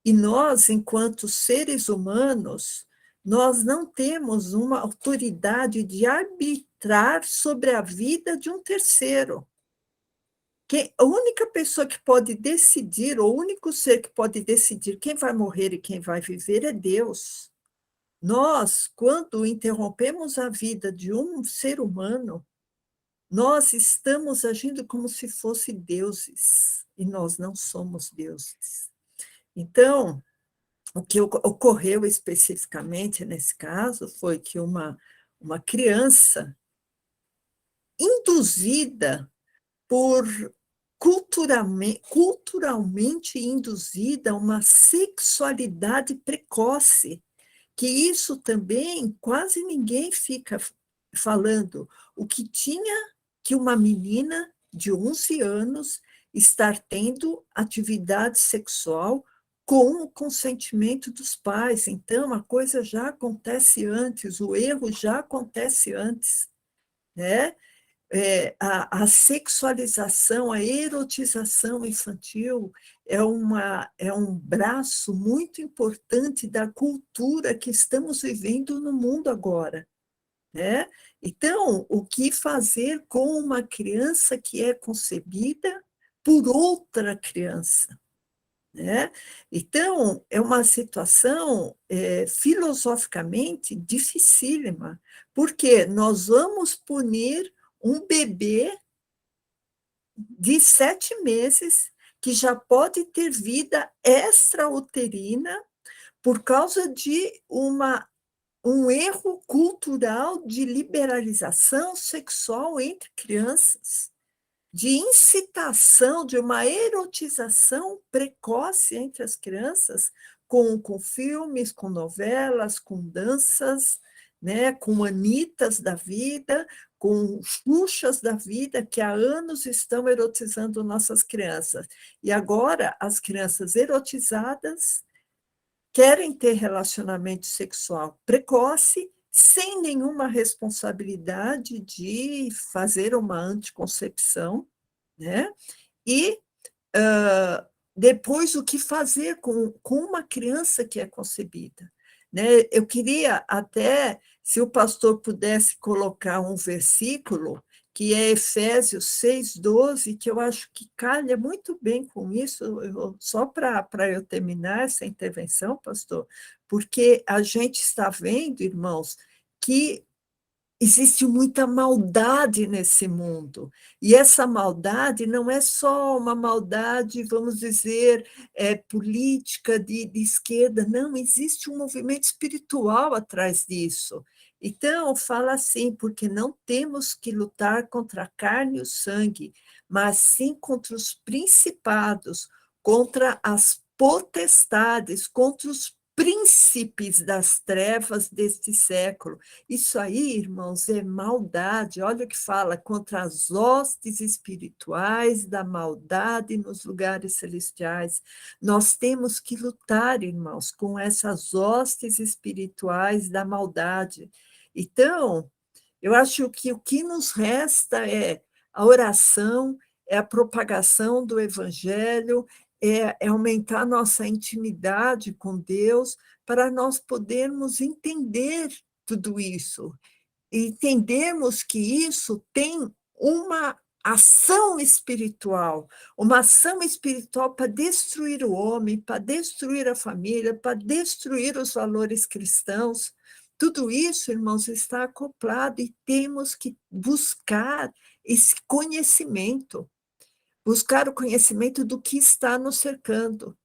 E nós, enquanto seres humanos, nós não temos uma autoridade de arbitrar sobre a vida de um terceiro. A única pessoa que pode decidir, o único ser que pode decidir quem vai morrer e quem vai viver é Deus. Nós, quando interrompemos a vida de um ser humano, nós estamos agindo como se fossem deuses, e nós não somos deuses. Então, o que ocorreu especificamente nesse caso foi que uma criança induzida por culturalmente induzida a uma sexualidade precoce, que isso também quase ninguém fica falando, o que tinha que uma menina de 11 anos estar tendo atividade sexual com o consentimento dos pais. Então, a coisa já acontece antes, o erro já acontece antes, né? A sexualização, a erotização infantil é um braço muito importante da cultura que estamos vivendo no mundo agora, né? Então, o que fazer com uma criança que é concebida por outra criança, né? Então, é uma situação filosoficamente dificílima, porque nós vamos punir um bebê de 7 meses que já pode ter vida extrauterina por causa de um erro cultural de liberalização sexual entre crianças, de incitação, de uma erotização precoce entre as crianças, com filmes, com novelas, com danças, né, com Anitas da vida, com Xuxas da vida, que há anos estão erotizando nossas crianças. E agora, as crianças erotizadas querem ter relacionamento sexual precoce, sem nenhuma responsabilidade de fazer uma anticoncepção, né? E depois o que fazer com uma criança que é concebida, né? Eu queria até, se o pastor pudesse colocar um versículo, que é Efésios 6:12, que eu acho que calha muito bem com isso, só para eu terminar essa intervenção, pastor, porque a gente está vendo, irmãos, que existe muita maldade nesse mundo, e essa maldade não é só uma maldade, vamos dizer, política de esquerda, não, existe um movimento espiritual atrás disso. Então, fala assim, porque não temos que lutar contra a carne e o sangue, mas sim contra os principados, contra as potestades, contra os príncipes das trevas deste século. Isso aí, irmãos, é maldade. Olha o que fala, contra as hostes espirituais da maldade nos lugares celestiais. Nós temos que lutar, irmãos, com essas hostes espirituais da maldade. Então, eu acho que o que nos resta é a oração, é a propagação do evangelho, é aumentar nossa intimidade com Deus, para nós podermos entender tudo isso, e entendermos que isso tem uma ação espiritual para destruir o homem, para destruir a família, para destruir os valores cristãos. Tudo isso, irmãos, está acoplado e temos que buscar esse conhecimento, buscar o conhecimento do que está nos cercando,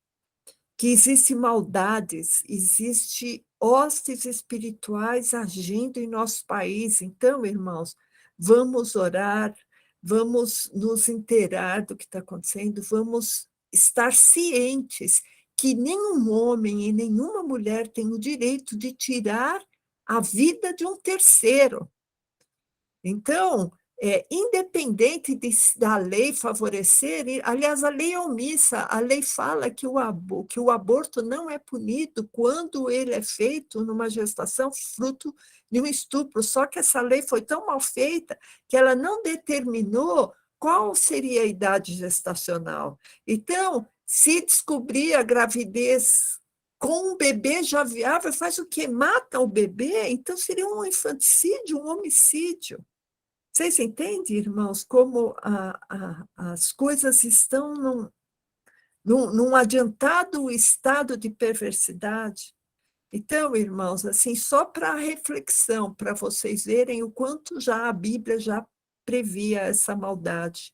que existem maldades, existe hostes espirituais agindo em nosso país. Então, irmãos, vamos orar, vamos nos inteirar do que está acontecendo, vamos estar cientes que nenhum homem e nenhuma mulher tem o direito de tirar a vida de um terceiro. Então, independente da lei favorecer, aliás, a lei é omissa, a lei fala que o aborto não é punido quando ele é feito numa gestação fruto de um estupro, só que essa lei foi tão mal feita que ela não determinou qual seria a idade gestacional. Então, se descobrir a gravidez com um bebê já viável, faz o quê? Mata o bebê? Então, seria um infanticídio, um homicídio. Vocês entendem, irmãos, como as coisas estão num adiantado estado de perversidade? Então, irmãos, assim, só para reflexão, para vocês verem o quanto já a Bíblia já previa essa maldade.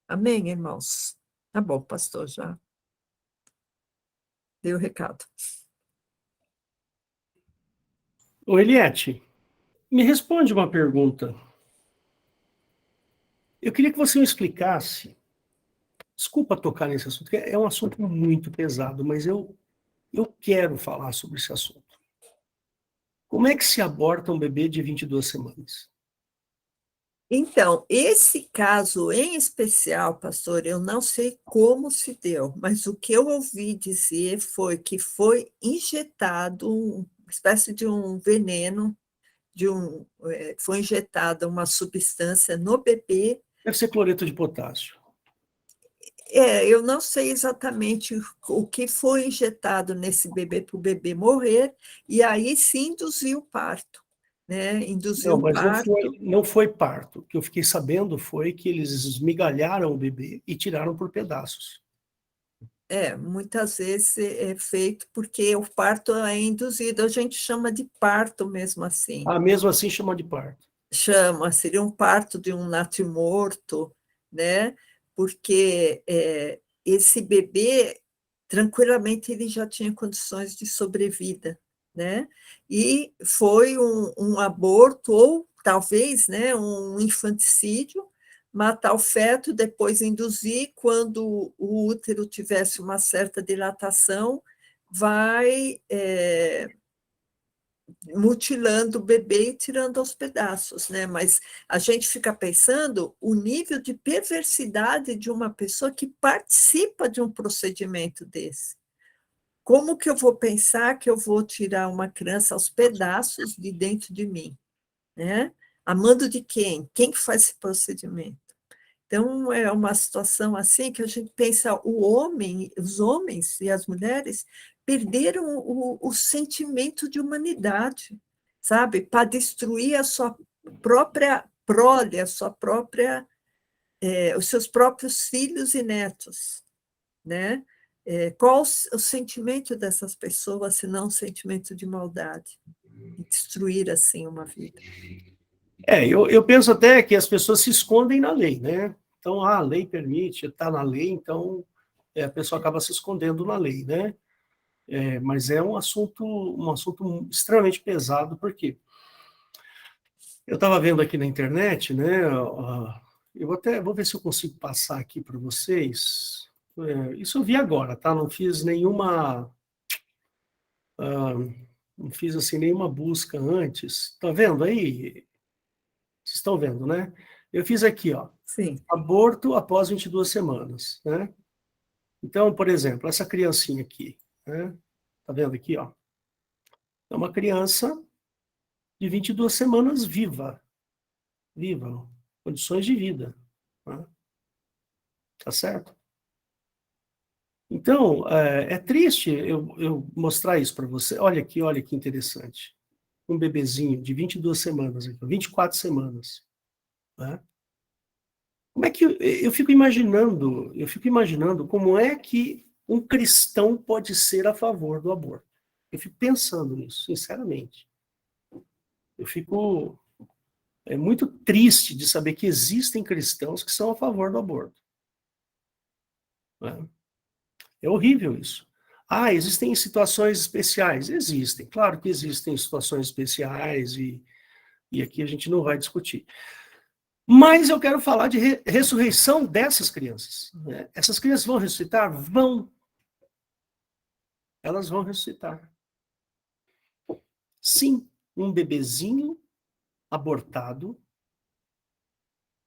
Amém, irmãos? Tá bom, pastor, já deu o recado. Ô, Eliette, me responde uma pergunta. Eu queria que você me explicasse, desculpa tocar nesse assunto, porque é um assunto muito pesado, mas eu quero falar sobre esse assunto. Como é que se aborta um bebê de 22 semanas? Então, esse caso em especial, pastor, eu não sei como se deu, mas o que eu ouvi dizer foi que foi injetado uma espécie de um veneno, foi injetada uma substância no bebê. Deve ser cloreto de potássio. Eu não sei exatamente o que foi injetado nesse bebê para o bebê morrer, e aí sim induziu o parto, né? Induziu Não, o mas parto. não foi parto. O que eu fiquei sabendo foi que eles esmigalharam o bebê e tiraram por pedaços. Muitas vezes é feito porque o parto é induzido, a gente chama de parto mesmo assim. Ah, mesmo assim chama de parto. Seria um parto de um natimorto, né? Porque esse bebê, tranquilamente, ele já tinha condições de sobrevida, né? E foi um aborto, ou talvez, né, um infanticídio, matar o feto, depois induzir, quando o útero tivesse uma certa dilatação, vai mutilando o bebê e tirando aos pedaços, né? Mas a gente fica pensando o nível de perversidade de uma pessoa que participa de um procedimento desse. Como que eu vou pensar que eu vou tirar uma criança aos pedaços de dentro de mim, né? A mando de quem? Quem que faz esse procedimento? Então, é uma situação assim que a gente pensa, os homens e as mulheres perderam o sentimento de humanidade, sabe? Para destruir a sua própria prole, os seus próprios filhos e netos, né? Qual o sentimento dessas pessoas, se não um sentimento de maldade? E destruir, assim, uma vida. Eu penso até que as pessoas se escondem na lei, né? Então, a lei permite, está na lei, então a pessoa acaba se escondendo na lei, né? Mas é um assunto extremamente pesado, porque eu estava vendo aqui na internet, né? Eu vou ver se eu consigo passar aqui para vocês. Isso eu vi agora, tá? Não fiz não fiz assim nenhuma busca antes. Tá vendo aí? Vocês estão vendo, né? Eu fiz aqui, ó, Sim, aborto após 22 semanas, né? Então, por exemplo, essa criancinha aqui, né? Tá vendo aqui, ó? É uma criança de 22 semanas viva, condições de vida, né? Tá certo? Então, é triste eu mostrar isso para você. Olha que interessante. Um bebezinho de 22 semanas, 24 semanas, né? Como é que eu fico imaginando como é que um cristão pode ser a favor do aborto. Eu fico pensando nisso, sinceramente. Eu fico muito triste de saber que existem cristãos que são a favor do aborto, né? É horrível isso. Ah, existem situações especiais? Existem, claro que existem situações especiais e aqui a gente não vai discutir. Mas eu quero falar de ressurreição dessas crianças, né? Essas crianças vão ressuscitar? Vão. Elas vão ressuscitar. Sim, um bebezinho abortado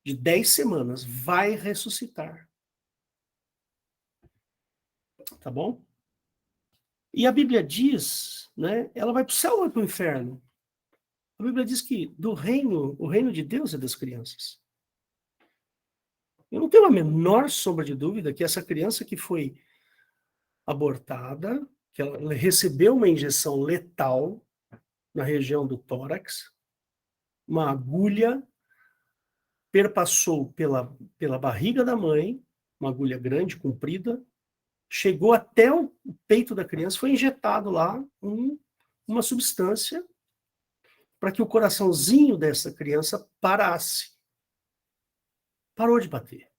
de 10 semanas, vai ressuscitar. Tá bom? E a Bíblia diz, né, ela vai para o céu ou vai para o inferno? A Bíblia diz que o reino de Deus é das crianças. Eu não tenho a menor sombra de dúvida que essa criança que foi abortada, que ela recebeu uma injeção letal na região do tórax, uma agulha perpassou pela barriga da mãe, uma agulha grande, comprida, chegou até o peito da criança, foi injetado lá uma substância para que o coraçãozinho dessa criança parasse. Parou de bater.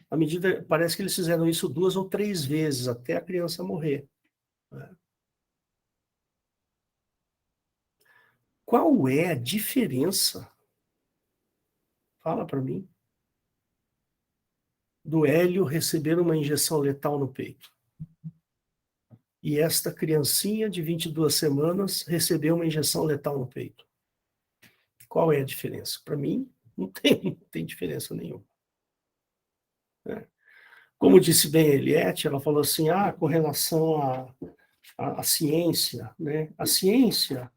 À medida, parece que eles fizeram isso 2 ou 3 vezes, até a criança morrer. Né? Qual é a diferença? Fala para mim. Do Hélio receber uma injeção letal no peito. E esta criancinha de 22 semanas recebeu uma injeção letal no peito. Qual é a diferença? Para mim, não tem diferença nenhuma. É. Como disse bem a Eliette, ela falou assim, com relação à ciência, né? A ciência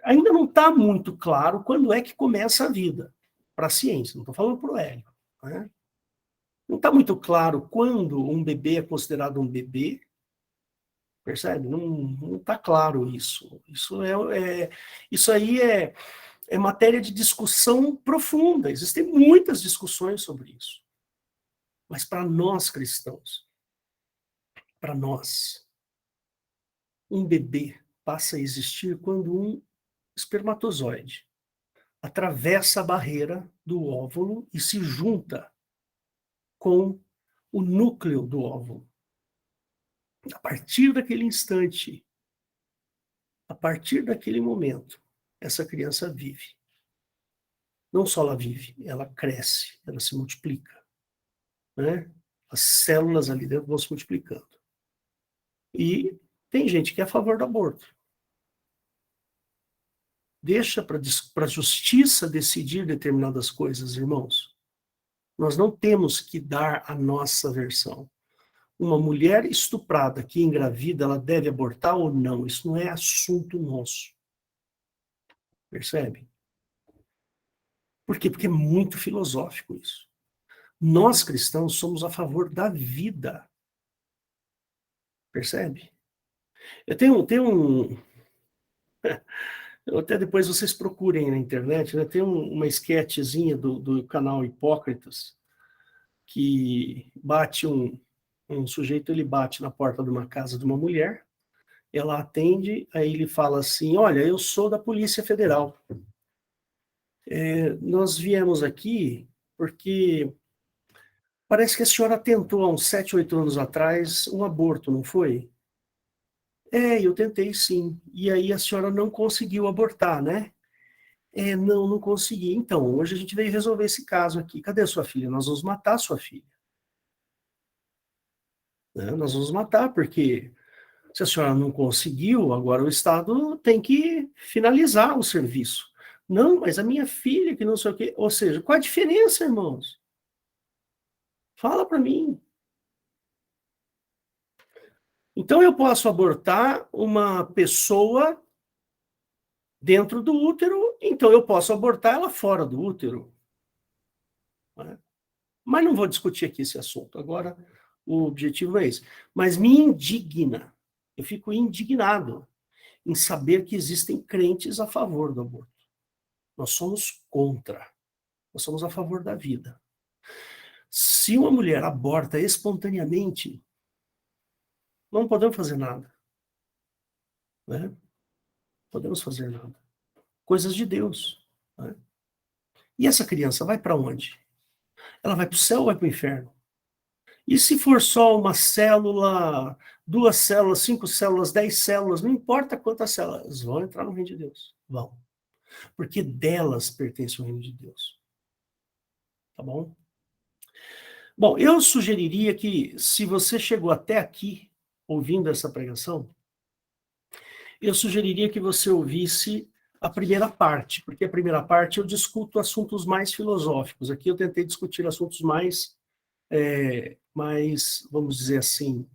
ainda não está muito claro quando é que começa a vida para a ciência, não estou falando para o Hélio. Né? Não está muito claro quando um bebê é considerado um bebê, percebe? Não está claro isso. Isso aí é matéria de discussão profunda. Existem muitas discussões sobre isso. Mas para nós cristãos, para nós, um bebê passa a existir quando um espermatozoide atravessa a barreira do óvulo e se junta com o núcleo do óvulo. A partir daquele instante, a partir daquele momento, essa criança vive. Não só ela vive, ela cresce, ela se multiplica. Né? As células ali dentro vão se multiplicando. E tem gente que é a favor do aborto. Deixa para a justiça decidir determinadas coisas, irmãos. Nós não temos que dar a nossa versão. Uma mulher estuprada que engravida, ela deve abortar ou não? Isso não é assunto nosso. Percebe? Por quê? Porque é muito filosófico isso. Nós, cristãos, somos a favor da vida. Percebe? Eu tenho até depois vocês procurem na internet, né? Tem uma esquetezinha do canal Hipócritas, que bate um sujeito, ele bate na porta de uma casa de uma mulher, ela atende, aí ele fala assim, olha, eu sou da Polícia Federal. Nós viemos aqui porque parece que a senhora tentou há uns 7, 8 anos atrás um aborto, não foi? Eu tentei sim. E aí a senhora não conseguiu abortar, né? Não consegui. Então, hoje a gente veio resolver esse caso aqui. Cadê a sua filha? Nós vamos matar a sua filha. Né? Nós vamos matar, porque se a senhora não conseguiu, agora o Estado tem que finalizar o serviço. Não, mas a minha filha que não sei o quê. Ou seja, qual a diferença, irmãos? Fala para mim. Então eu posso abortar uma pessoa dentro do útero, então eu posso abortar ela fora do útero. Né? Mas não vou discutir aqui esse assunto. Agora, o objetivo é esse. Mas me indigna, eu fico indignado em saber que existem crentes a favor do aborto. Nós somos contra. Nós somos a favor da vida. Se uma mulher aborta espontaneamente, não podemos fazer nada. Né? Não podemos fazer nada. Coisas de Deus. Né? E essa criança vai para onde? Ela vai para o céu ou vai para o inferno? E se for só uma célula, 2 células, 5 células, 10 células, não importa quantas células, vão entrar no reino de Deus. Vão. Porque delas pertence o reino de Deus. Tá bom? Bom, eu sugeriria que, se você chegou até aqui, ouvindo essa pregação, eu sugeriria que você ouvisse a primeira parte, porque a primeira parte eu discuto assuntos mais filosóficos. Aqui eu tentei discutir assuntos mais, vamos dizer assim,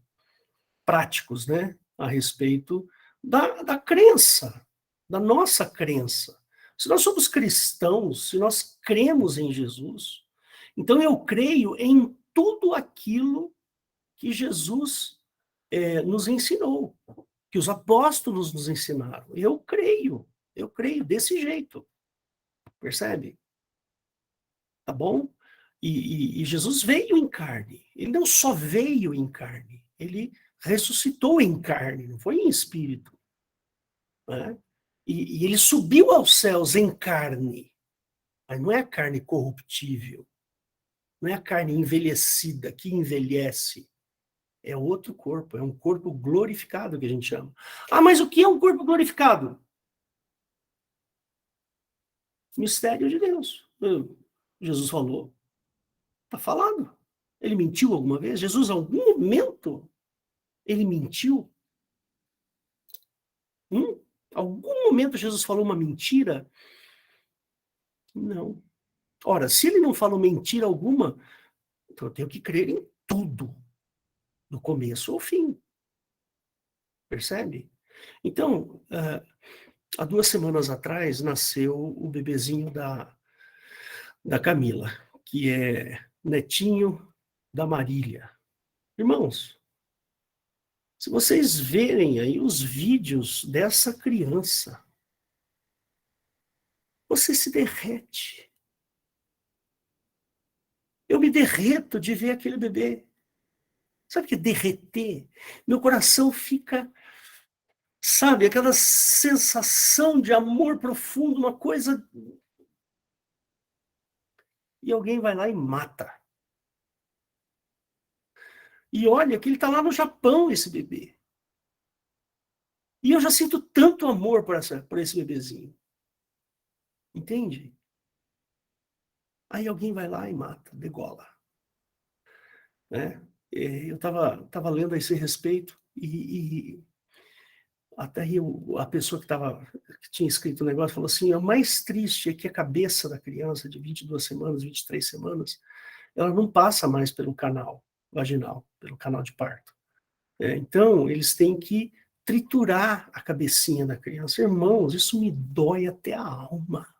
práticos, né? A respeito da crença, da nossa crença. Se nós somos cristãos, se nós cremos em Jesus, então eu creio em tudo aquilo que Jesus nos ensinou, que os apóstolos nos ensinaram. Eu creio desse jeito, percebe? Tá bom? E Jesus veio em carne. Ele não só veio em carne, ele ressuscitou em carne, não foi em espírito. Né? E ele subiu aos céus em carne. Mas não é a carne corruptível, não é a carne envelhecida, que envelhece. É outro corpo, é um corpo glorificado que a gente chama. Ah, mas o que é um corpo glorificado? Mistério de Deus. Jesus falou. Está falado. Ele mentiu alguma vez? Jesus, em algum momento, ele mentiu? Algum momento Jesus falou uma mentira? Não. Ora, se ele não falou mentira alguma, então eu tenho que crer em tudo, do começo ao fim. Percebe? Então, há 2 semanas atrás, nasceu o bebezinho da Camila, que é netinho da Marília. Irmãos, se vocês verem aí os vídeos dessa criança, você se derrete. Eu me derreto de ver aquele bebê. Sabe o que é derreter? Meu coração fica, sabe, aquela sensação de amor profundo, uma coisa... E alguém vai lá e mata. E olha que ele está lá no Japão, esse bebê. E eu já sinto tanto amor por esse bebezinho. Entende? Aí alguém vai lá e mata, degola. Né? Eu estava lendo a esse respeito e até a pessoa que tinha escrito o negócio falou assim, o mais triste é que a cabeça da criança de 22 semanas, 23 semanas, ela não passa mais pelo canal vaginal, pelo canal de parto. Então, eles têm que triturar a cabecinha da criança. Irmãos, isso me dói até a alma.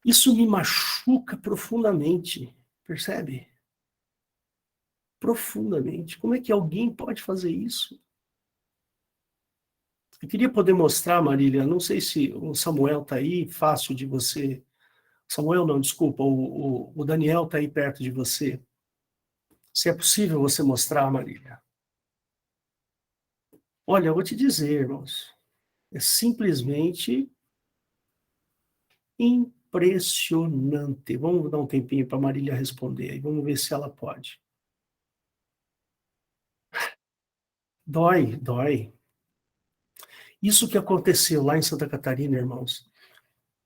Isso me machuca profundamente, percebe? Profundamente. Como é que alguém pode fazer isso? Eu queria poder mostrar, Marília, não sei se o Samuel está aí, fácil de você... Samuel não, desculpa, o Daniel está aí perto de você. Se é possível você mostrar, Marília. Olha, eu vou te dizer, irmãos, é simplesmente impressionante. Vamos dar um tempinho para a Marília responder, aí vamos ver se ela pode. Dói, dói. Isso que aconteceu lá em Santa Catarina, irmãos,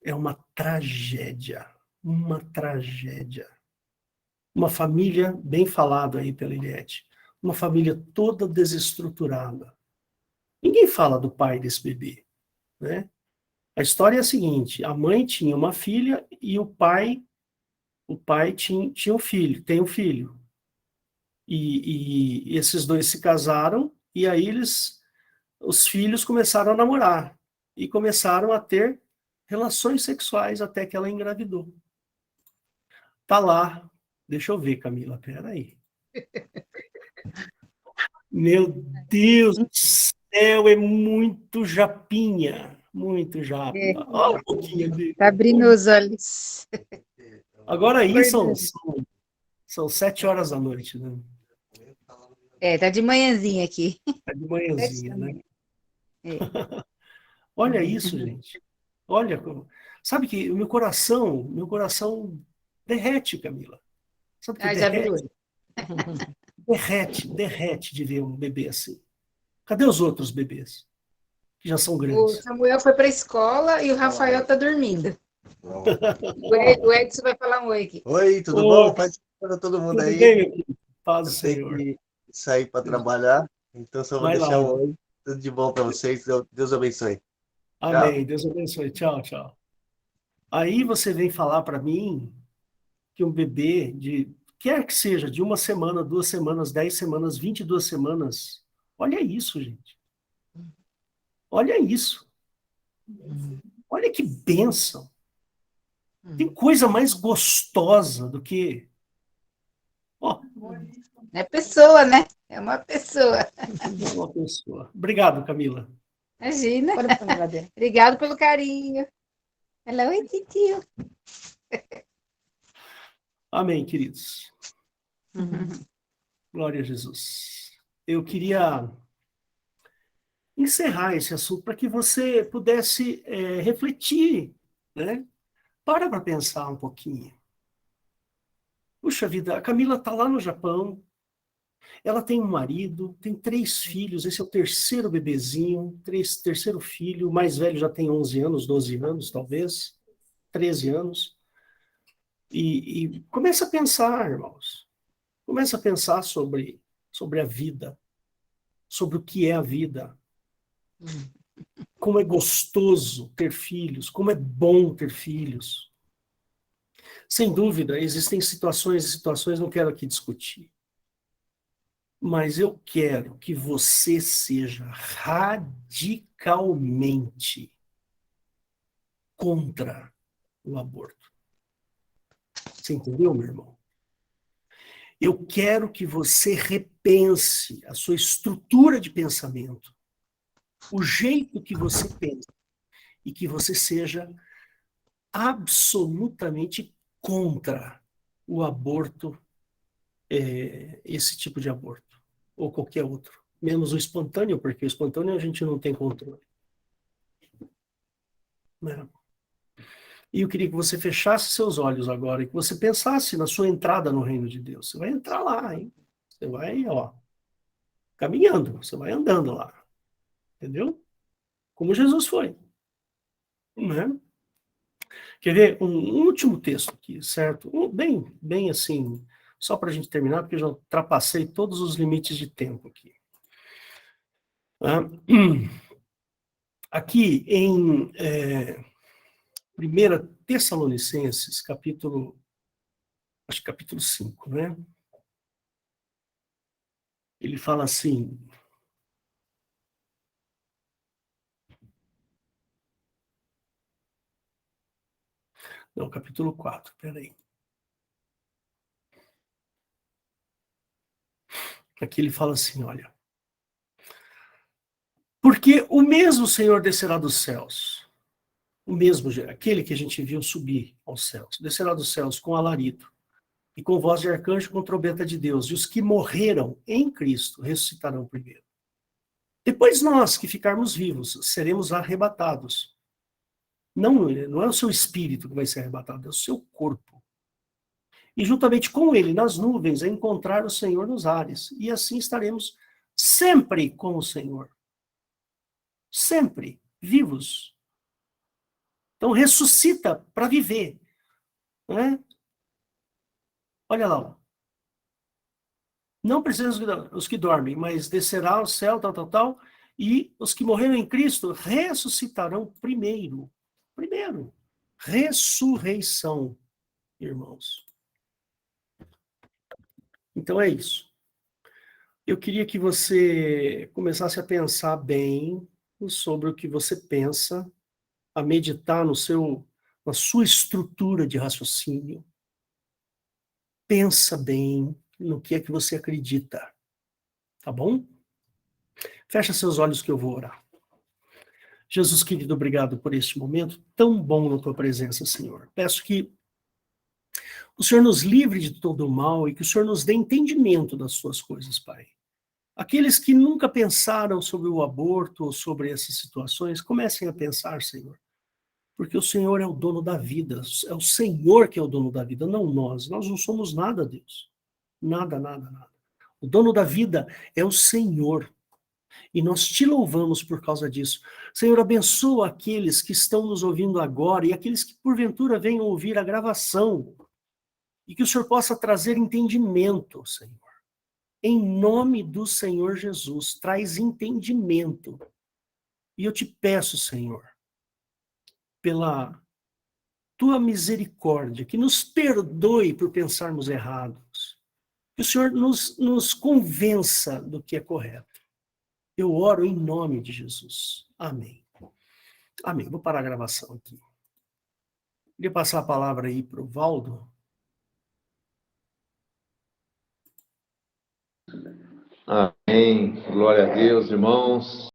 é uma tragédia. Uma tragédia. Uma família, bem falado aí pela Eliette, uma família toda desestruturada. Ninguém fala do pai desse bebê, né? A história é a seguinte, a mãe tinha uma filha e o pai tinha um filho, tem um filho. E esses dois se casaram e aí os filhos começaram a namorar e começaram a ter relações sexuais até que ela engravidou. Tá lá. Deixa eu ver, Camila, peraí. Meu Deus do céu, é muito japinha. Muito japa. Olha um pouquinho dele. Tá abrindo os olhos. Agora aí são 7 horas da noite, né? Tá de manhãzinha aqui. Tá de manhãzinha, né? É. Olha isso, gente. Olha como... Sabe que o meu coração derrete, Camila. Sabe que Já abriu. derrete de ver um bebê assim. Cadê os outros bebês? Que já são O grandes. Samuel foi para a escola e o Rafael está dormindo. O Edson vai falar um oi aqui. Oi, tudo bom? Paz para todo mundo Tudo aí. bem, meu filho? Paz do Eu tenho Senhor. que sair para trabalhar, então só vou Vai deixar lá. um oi. Tudo de bom para vocês. Deus abençoe. Amém. Deus abençoe. Tchau, tchau. Aí você vem falar para mim que um bebê quer que seja, de 1 semana, 2 semanas, 10 semanas, 22 semanas. Olha isso, gente. Olha isso. Olha que bênção. Tem coisa mais gostosa do que... Ó, É pessoa, né? É uma pessoa. uma pessoa. Obrigado, Camila. Imagina. Obrigado pelo carinho. Ela, oi, titio. Amém, queridos. Glória a Jesus. Eu queria encerrar esse assunto para que você pudesse refletir, né? Para pensar um pouquinho. Puxa vida, a Camila está lá no Japão, ela tem um marido, tem 3 filhos, esse é o terceiro bebezinho, terceiro filho, o mais velho já tem 11 anos, 12 anos, talvez, 13 anos. E começa a pensar, irmãos, começa a pensar sobre a vida, sobre o que é a vida, como é gostoso ter filhos, como é bom ter filhos. Sem dúvida, existem situações e situações, não quero aqui discutir. Mas eu quero que você seja radicalmente contra o aborto. Você entendeu, meu irmão? Eu quero que você repense a sua estrutura de pensamento, o jeito que você pensa, e que você seja absolutamente contra o aborto, esse tipo de aborto, ou qualquer outro. Menos o espontâneo, porque o espontâneo a gente não tem controle. Né? E eu queria que você fechasse seus olhos agora e que você pensasse na sua entrada no reino de Deus. Você vai entrar lá, hein? Você vai, ó, caminhando, você vai andando lá. Entendeu? Como Jesus foi. Né? Quer ver um último texto aqui, certo? Bem assim, só para a gente terminar, porque eu já ultrapassei todos os limites de tempo aqui. Aqui em 1 Tessalonicenses, capítulo 5, né? Ele fala assim... Não, capítulo 4, peraí. Aqui ele fala assim, olha. Porque o mesmo Senhor descerá dos céus, o mesmo, aquele que a gente viu subir aos céus, descerá dos céus com alarido, e com voz de arcanjo, com trombeta de Deus, e os que morreram em Cristo ressuscitarão primeiro. Depois nós, que ficarmos vivos, seremos arrebatados. Não é o seu espírito que vai ser arrebatado, é o seu corpo. E juntamente com ele, nas nuvens, a encontrar o Senhor nos ares. E assim estaremos sempre com o Senhor. Sempre vivos. Então ressuscita para viver. Né? Olha lá. Ó. Não precisa os que dormem, mas descerá ao céu, tal. E os que morreram em Cristo ressuscitarão primeiro. Primeiro. Ressurreição, irmãos. Então é isso. Eu queria que você começasse a pensar bem sobre o que você pensa, a meditar na sua estrutura de raciocínio. Pensa bem no que é que você acredita. Tá bom? Fecha seus olhos que eu vou orar. Jesus querido, obrigado por este momento tão bom na tua presença, Senhor. Peço que o Senhor nos livre de todo o mal e que o Senhor nos dê entendimento das suas coisas, Pai. Aqueles que nunca pensaram sobre o aborto ou sobre essas situações, comecem a pensar, Senhor. Porque o Senhor é o dono da vida. É o Senhor que é o dono da vida, não nós. Nós não somos nada, Deus. Nada. O dono da vida é o Senhor. E nós te louvamos por causa disso. Senhor, abençoa aqueles que estão nos ouvindo agora e aqueles que porventura venham ouvir a gravação. E que o Senhor possa trazer entendimento, Senhor. Em nome do Senhor Jesus, traz entendimento. E eu te peço, Senhor, pela tua misericórdia, que nos perdoe por pensarmos errados, que o Senhor nos convença do que é correto. Eu oro em nome de Jesus. Amém. Amém. Vou parar a gravação aqui. Queria passar a palavra aí para o Valdo. Amém. Glória a Deus, irmãos.